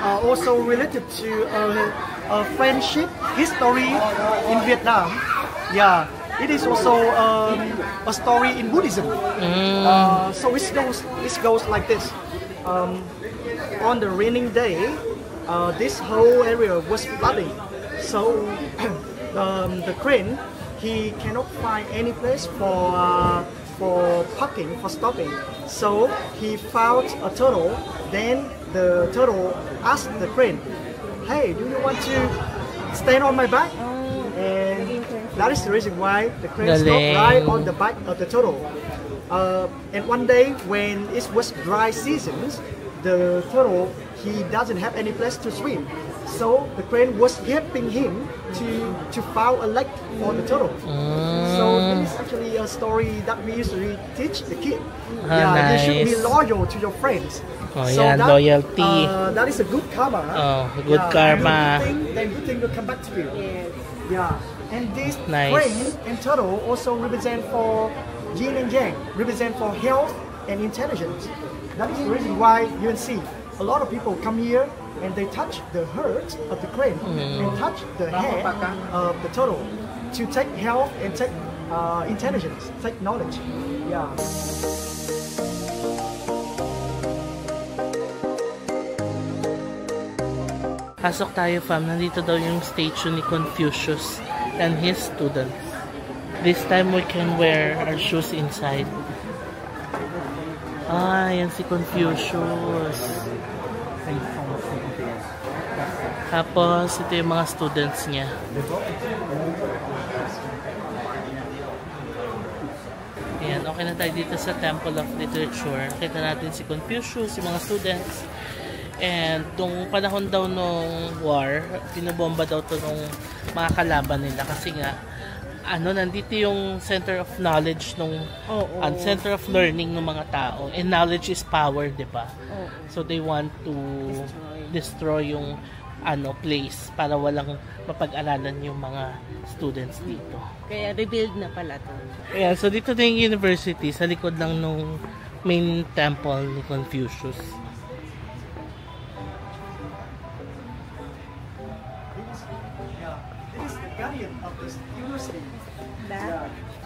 are also related to friendship history in Vietnam. Yeah, it is also a story in Buddhism. So it goes like this. On the raining day, this whole area was flooding. So the crane, he cannot find any place for parking, for stopping. So he found a turtle. Then the turtle asked the crane, "Hey, do you want to stand on my back?" And that is the reason why the crane stopped right on the back of the turtle. And one day when it was dry seasons, the turtle, he doesn't have any place to swim. So the crane was helping him to find a lake for the turtle. So this is actually a story that we usually teach the kid. Yeah, nice. You should be loyal to your friends. Oh, So yeah, that, loyalty. That is a good karma. Oh, good karma. Then good thing will come back to you. Yes. Yeah, and this Nice. crane and turtle also represent for yin and yang, represent for health and intelligence. That is the reason why you can see a lot of people come here and they touch the head of the crane and touch the head of the turtle to take health and take intelligence, take knowledge. Yeah. Pasok tayo, fam. Nandito daw yung statue ni Confucius and his students. This time we can wear our shoes inside. Ah, yan si Confucius. Tapos, ito yung mga students niya. Ayan, okay na tayo dito sa Temple of Literature. Nakita natin si Confucius, yung mga students. And nung panahon daw nung war, pinabomba daw to nung mga kalaban nila kasi nga nandito yung center of knowledge nung center of learning ng mga tao. And knowledge is power, 'di ba? So they want to destroy yung place para walang mapag-aralan yung mga students dito. Kaya rebuild na pala to. Ayan, so dito na yung university sa likod lang nung main temple ni Confucius. Of this university.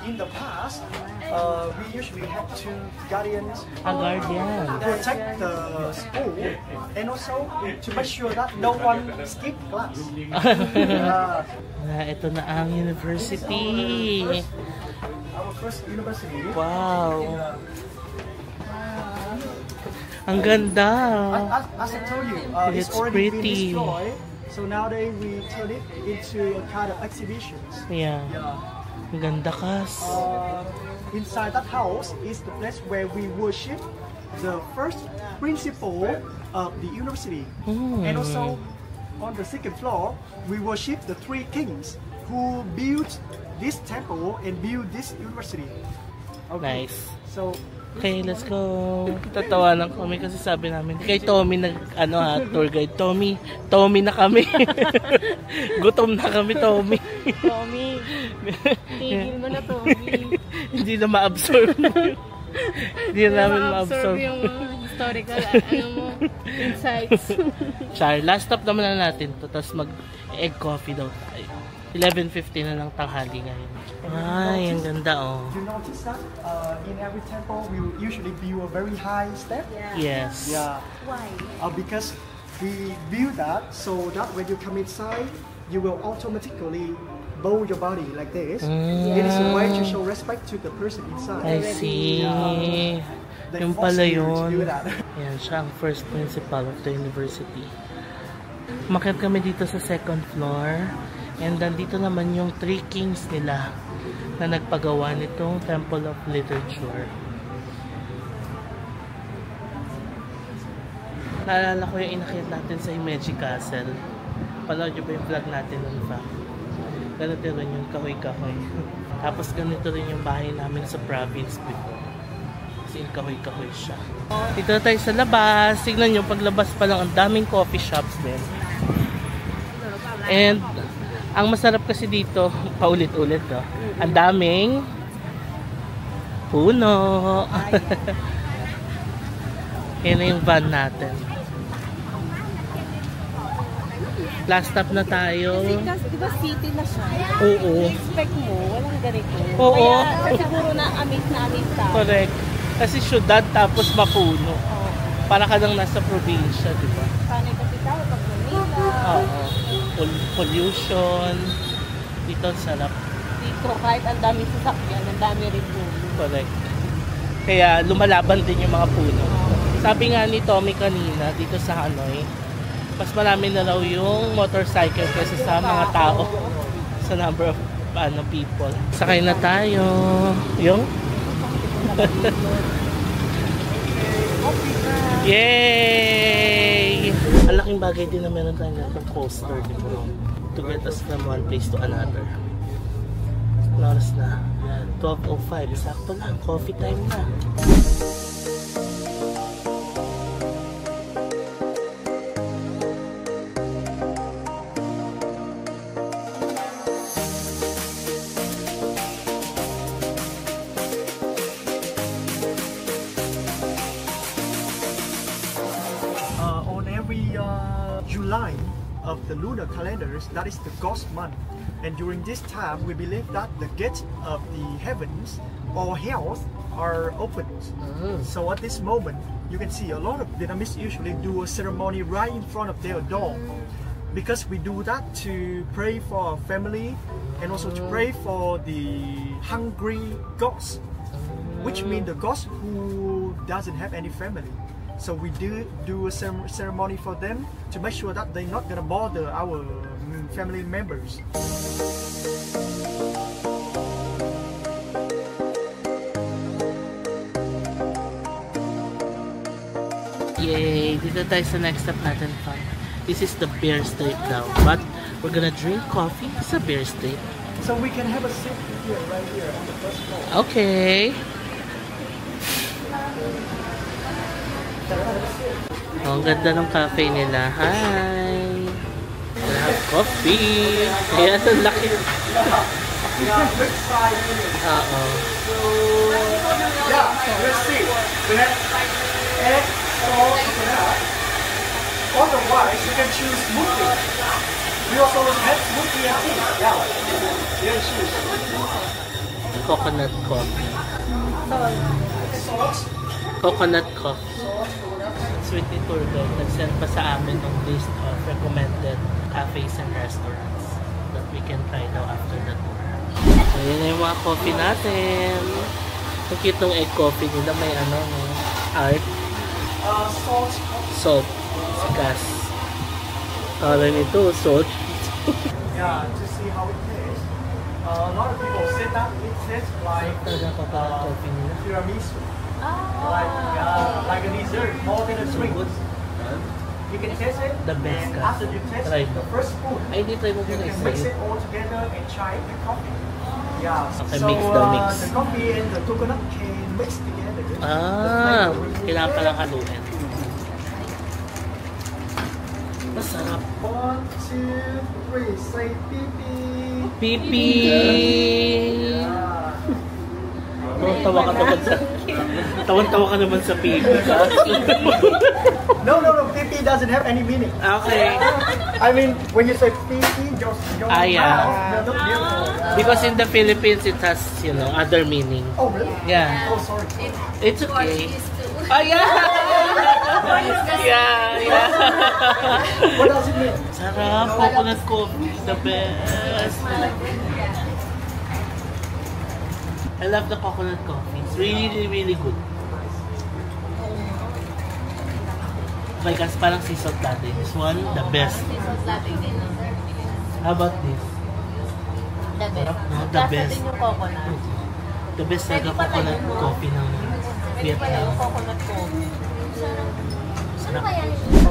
In the past, we usually have two guardians Guardian. to protect the school and also to make sure that no one skip class. Ito na ang university. Our first university. Wow. Ang ganda. As I told you, It's it's already been pretty. destroyed. So nowadays we turn it into a kind of exhibitions. Yeah. Ang ganda, Kas. Inside that house is the place where we worship the first principal of the university. And also on the second floor, we worship the three kings who built this temple and built this university. Okay. Nice. So Okay, let's go. Tatawanan kami kasi sabi namin, kay Tommy tour guide. Tommy na kami. Gutom na kami, Tommy. Tommy, tigil mo na, Tommy. Hindi na ma-absorb. Hindi na namin ma-absorb yung historical insights. Char, last stop naman na natin to. Tapos mag-egg coffee daw tayo. 11:50 na lang tanghali ngayon. Ay, ang ganda oh. You notice that in every temple we usually build a very high step? Yes. Yeah. Why? Because we build that so that when you come inside, you will automatically bow your body like this. It is a way to show respect to the person inside. I see. They Yung force pala you to do yun. that. Yan, siya ang first principal of the university. Umakyat kami dito sa second floor. And then dito naman yung 3 kings nila na nagpagawa nitong Temple of Literature. Naalala ko yung inakyat natin sa Himeji Castle. Panood nyo ba yung vlog natin nun pa? Ganito rin yung kahoy-kahoy. Tapos ganito rin yung bahay namin sa province before. Kasi kahoy-kahoy siya. Dito na tayo sa labas. Tignan nyo, paglabas pa lang ang daming coffee shops din. And ang masarap kasi dito, paulit-ulit no? Ang daming puno. Yan na yung van natin. Last stop na tayo. Kasi diba city na siya? Oo. Expect mo, walang ganito. Oo. Kaya siguro na amis tayo. Correct. Kasi syudad tapos mapuno. Para ka lang nasa probinsya, di ba? Paano kasi tayo pag Manila? Oo. Pollution. Dito sarap. Dito kahit ang dami sasakyan, ang dami rin puno. Correct. Kaya lumalaban din yung mga puno. Sabi nga ni Tommy kanina dito sa Hanoi, mas marami na raw yung motorcycle kaysa sa mga tao. Sa number of people. Sakay na tayo. Yung? Yay! Ang laking bagay din na meron tayo ng coaster dito to get us from one place to another. Oras na 12:05. Sakto lang. Coffee time na. On every July of the lunar calendars, that is the ghost month. And during this time, we believe that the gates of the heavens or hells are opened. So at this moment, you can see a lot of Vietnamese usually do a ceremony right in front of their door. Because we do that to pray for our family and also to pray for the hungry ghosts, which means the ghost who doesn't have any family. So we do a ceremony for them to make sure that they're not gonna bother our family members. Yay! Dito tayo sa next step natin pa. This is the bear steak now. But we're gonna drink coffee sa bear steak. So we can have a sip here, right here on the first floor. Okay. Oh, ang ganda ng cafe nila. Hi! We'll have coffee. Ayan, ang laki. Oo. Yeah, let's see. We have egg, salt, coconut. Otherwise, you can choose smoothie. We also have smoothie and tea. Yeah, you can choose. Coconut coffee. Salt. Coconut coffee. Sweetie tour guide, nag-send pa sa amin ng list of recommended cafes and restaurants that we can try now after the tour. So, yun na yung mga coffee natin. Ang cute ng egg coffee nila. May art. Salt. Salt. Sikas. Para nito, salt. Yeah, to see how it tastes. A lot of people say that it tastes like Talaga coconut coffee nila. tiramisu. Like a dessert, more than a drink. You can taste it. The best And ka. after you taste Try the mo. first spoon, Ay, hindi tayo mo you muna can mix isa. it all together and try the coffee. Yeah. Okay, So mix the mix. the coffee and the coconut can mix together. Ah, kailangan palang haluin. Masarap. 1, 2, 3, say pipi. Pipi! Tawa ka naman sa... Tawan-tawa ka naman sa pipi ka. No, pipi doesn't have any meaning. Okay. I mean, when you say pipi, your Yeah. mouth, look beautiful. Because in the Philippines, it has, you know, other meaning. Oh, really? Yeah. Oh, sorry. It's okay. Oh, yeah! Yeah. What does it mean? Sarap. Coconut coffee. The best. I love the coconut coffee. It's really good. Oh my gosh, parang sea salt latte. This one, the best. How about this? The best. No, the best. Din yung coconut. The best talaga coconut coffee ng Vietnam. Coconut coffee. Sarap.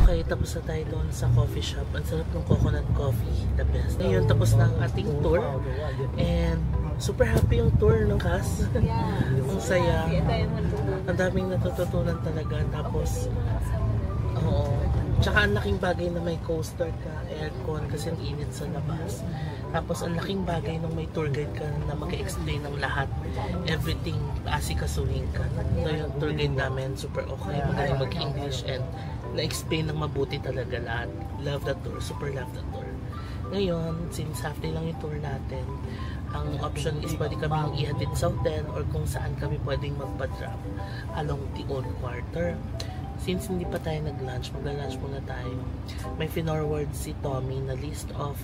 Okay, tapos na tayo doon sa coffee shop. Ang sarap ng coconut coffee. The best. Ngayon, tapos na ang ating tour. And super happy yung tour, no, Cass? Ang saya. Ang daming natututunan talaga. Tapos, oo. Tsaka ang laking bagay na may coaster ka, aircon, kasi ang init sa labas. Tapos ang laking bagay nung may tour guide ka na mag-explain ng lahat. Everything, asikasuhin ka. Ito yung tour guide namin, super okay, magaling mag-English and na-explain ng mabuti talaga lahat. Love the tour, super love the tour. Ngayon, since half day lang yung tour natin, ang option is pwede kami ihatid sa hotel or kung saan kami pwedeng magpa-drop along the old quarter. Since hindi pa tayo nag-lunch, magla-lunch muna tayo. May finorward si Tommy na list of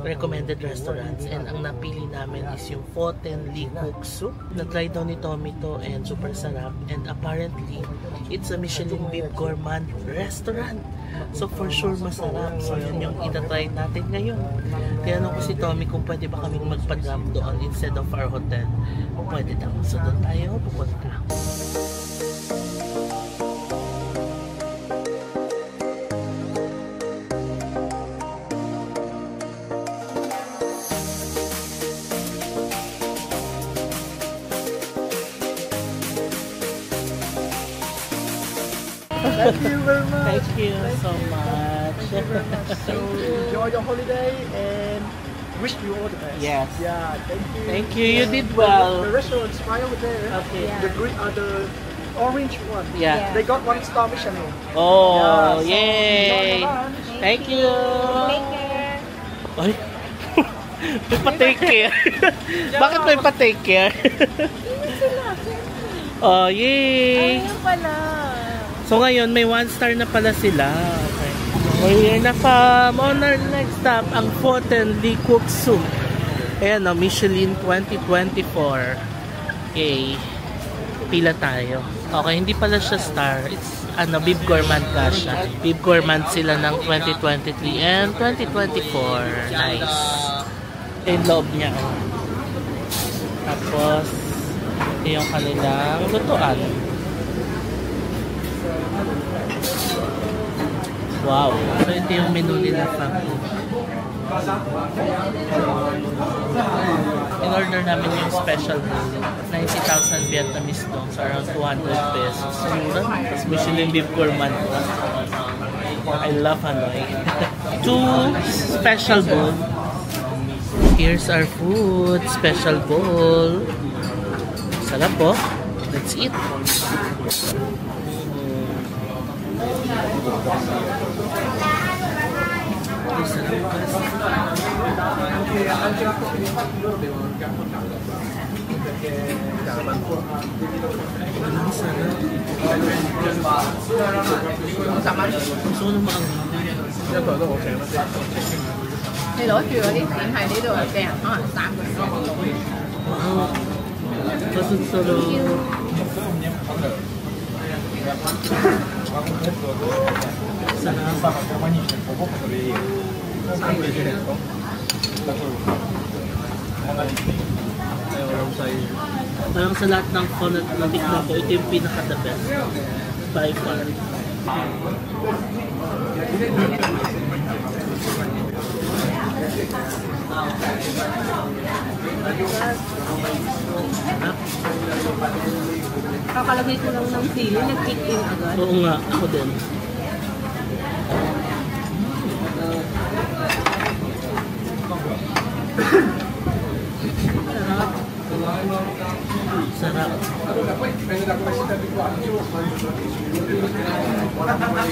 recommended restaurants and ang napili namin is yung Pho Tan Lee Cook Soup. Na-try daw ni Tommy to and super sarap and apparently it's a Michelin Bib Gourmand restaurant. So for sure masarap. So yun yung itatry natin ngayon. Tinanong ko si Tommy kung pwede ba kaming magpa-drop doon instead of our hotel. Pwede daw. So doon tayo pupunta. Thank you very much. Thank you so much. Thank you very much. So enjoy your holiday and wish you all the best. Yes. Yeah, thank you. Thank you. You did well. The restaurant's right over there. Okay. The green, the orange one. Yeah. They got 1-star Michelin. Oh, Yeah, so yay! enjoy the lunch. Thank you. Take care. Ay, may pa-take care. Bakit may pa-take care? Oh, yay! Ayun pala. So ngayon, may 1-star na pala sila. Okay. We're here na fam. On our next stop, ang Pho Tan Lee Cook Soup. Ayan o, Michelin 2024. Okay. Pila tayo. Okay, hindi pala siya star. It's ano, Bib Gourmand ka siya. Bib Gourmand sila ng 2023 and 2024. Nice. Yung loob niya. Oh. Tapos, ito yung kanilang lutuan. Wow. So, ito yung menu nila, fam. In-order namin yung special meal. 90,000 Vietnamese dong. So, around 200 pesos. Mura. Tapos Michelin Bib Gourmand. I love Hanoi. 2 special bowl. Here's our food. Special bowl. Sarap po. Let's eat. Thì攞住嗰啲錢喺呢度嘅人可能3個人。 Wow. Masarap. Parang sa lahat ng phone na natikman ko, ito yung pinaka-the best. By far. Kakalagay ko lang ng sili, nag-kick in agad. Oo nga, ako din. Sarap.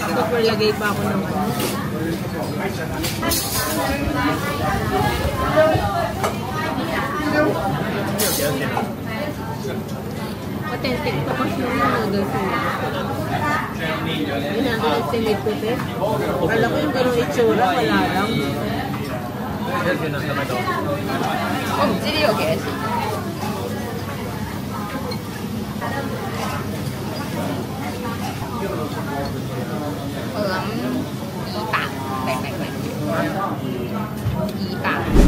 Super lagay pa ako ng ano. Authentic pa kasi yung noodles nila. Ginagawa ko eh. Alam ko yung ganun itsura, wala lang. Okay.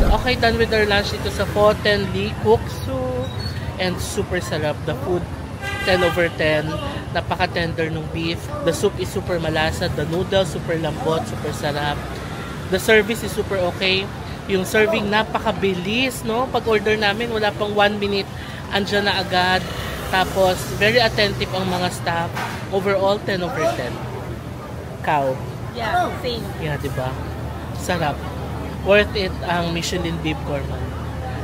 Okay, done with our lunch dito sa Foten Lee Kuksu. And super sarap. The food, 10 over 10. Napaka-tender ng beef. The soup is super malasa. The noodles, super lambot, super sarap. The service is super okay. Yung serving, napakabilis, no? Pag-order namin, wala pang 1 minute. Andyan na agad. Tapos, very attentive ang mga staff. Overall, 10 over 10. Cow. Yeah, same. Yeah, diba? Sarap. Worth it ang Michelin Beef Gourmand.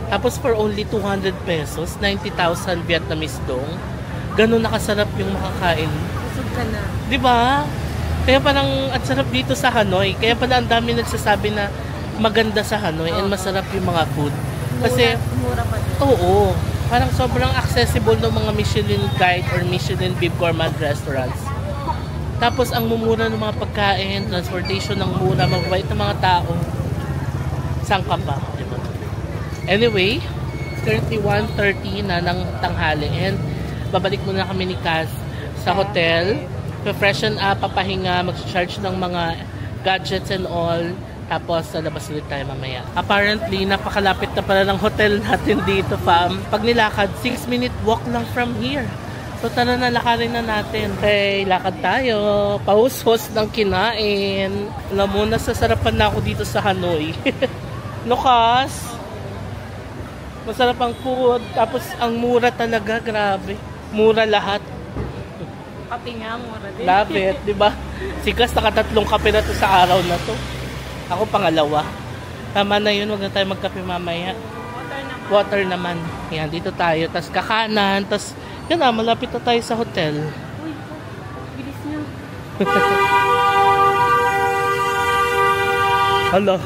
Tapos for only 200 pesos, 90,000 Vietnamese dong. Ganun nakasarap yung makakain. Busog ka na. Diba? Kaya parang at sarap dito sa Hanoi. Kaya pala ang dami nagsasabi na maganda sa Hanoi and masarap yung mga food. Kasi, mura pa din. Oo. Parang sobrang accessible ng mga Michelin Guide or Michelin Beef Gourmand restaurants. Tapos ang mumura ng mga pagkain, transportation ng mura, mababait ng mga tao. Saan ka pa? Diba? Anyway, 31:30 na ng tanghali and babalik muna kami ni Kaz sa hotel. Pa-freshen up, papahinga, mag-charge ng mga gadgets and all. Tapos, labas ulit tayo mamaya. Apparently, napakalapit na pala ng hotel natin dito, fam. Pag nilakad, 6-minute walk lang from here. So, tara na, lakarin na natin. Okay, lakad tayo. Pausos ng kinain. Alam mo, nasasarapan na ako dito sa Hanoi. Lukas. Masarap ang food. Tapos, ang mura talaga. Grabe. Mura lahat. Kape nga, mura din. Love it, diba? Sikas, nakatatlong kape na to sa araw na to. Ako pangalawa. Tama na yun, huwag na tayo magkape mamaya. Water naman. Yan, dito tayo. Tapos kakanan. Tapos, yan na, malapit na tayo sa hotel. Uy, bilis nyo. Hala.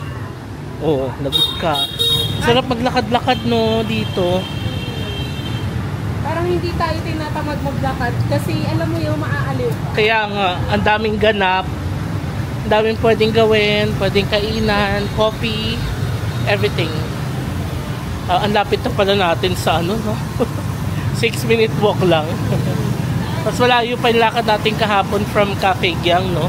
Oo, lagot ka. Sarap maglakad-lakad, no, dito. Parang hindi tayo tinatamad maglakad kasi alam mo yung maaaliw. Kaya nga, ang daming ganap. Ang daming pwedeng gawin, pwedeng kainan, coffee, everything. Ang lapit na pala natin sa ano, no? 6-minute walk lang. Mas malayo pa yung lakad natin kahapon from Cafe Giang, no?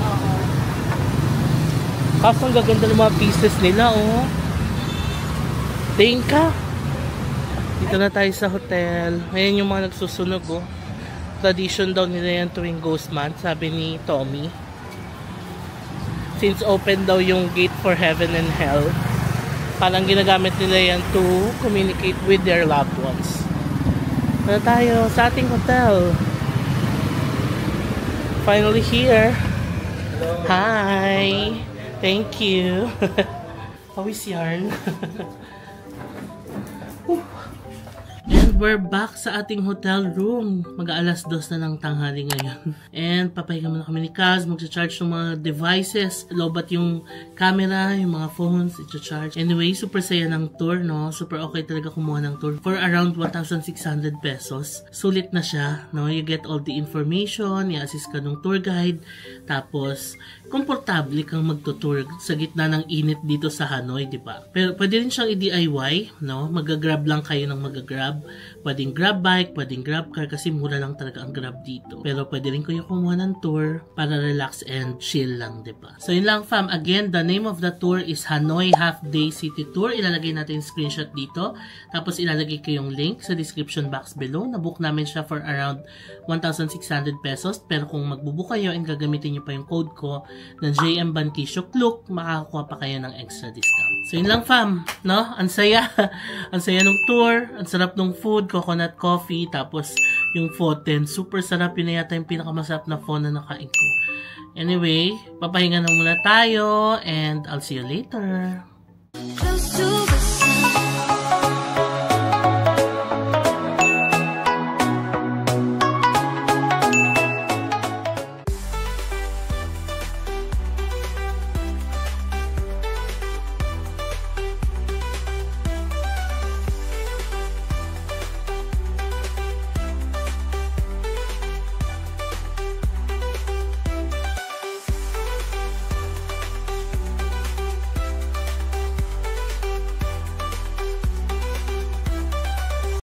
Kaso ang gaganda ng mga pieces nila, oh. Tingin ka. Dito na tayo sa hotel. Ayan yung mga nagsusunog, oh. Tradition daw nila yan tuwing Ghost Month, sabi ni Tommy. Since open daw yung gate for heaven and hell, parang ginagamit nila yan to communicate with their loved ones. Dito tayo sa ating hotel. Finally here. Hello. Hi. Thank you. Pawis yarn. And we're back sa ating hotel room. Mag-aalas 2 na ng tanghali ngayon. And papahinga muna kami ni Kaz. Mag-charge ng mga devices. Lobat yung camera, yung mga phones. I-charge. Anyway, super saya ng tour, no? Super okay talaga kumuha ng tour. For around 1,600 pesos. Sulit na siya, no? You get all the information. I-assist ka ng tour guide. Tapos, komportable kang magtutour sa gitna ng init dito sa Hanoi, di ba? Pero pwede rin siyang i-DIY, no? Mag-grab lang kayo ng mag-grab. Pwedeng grab bike, pwedeng grab car kasi mura lang talaga ang grab dito. Pero pwede rin kayo kumuha ng tour para relax and chill lang, di ba? So yun lang, fam. Again, the name of the tour is Hanoi Half Day City Tour. Ilalagay natin yung screenshot dito. Tapos ilalagay ko yung link sa description box below. Nabook namin siya for around 1,600 pesos. Pero kung magbubook kayo and gagamitin nyo pa yung code ko na JM Bankisyo Kluk, makakakuha pa kayo ng extra discount. So yun lang, fam. No? Ang saya. Ang saya ng tour. Ang sarap ng food. smooth coconut coffee, tapos yung Foten. Super sarap. Yun na yata yung pinakamasarap na phone na nakain ko. Anyway, papahinga na muna tayo and I'll see you later.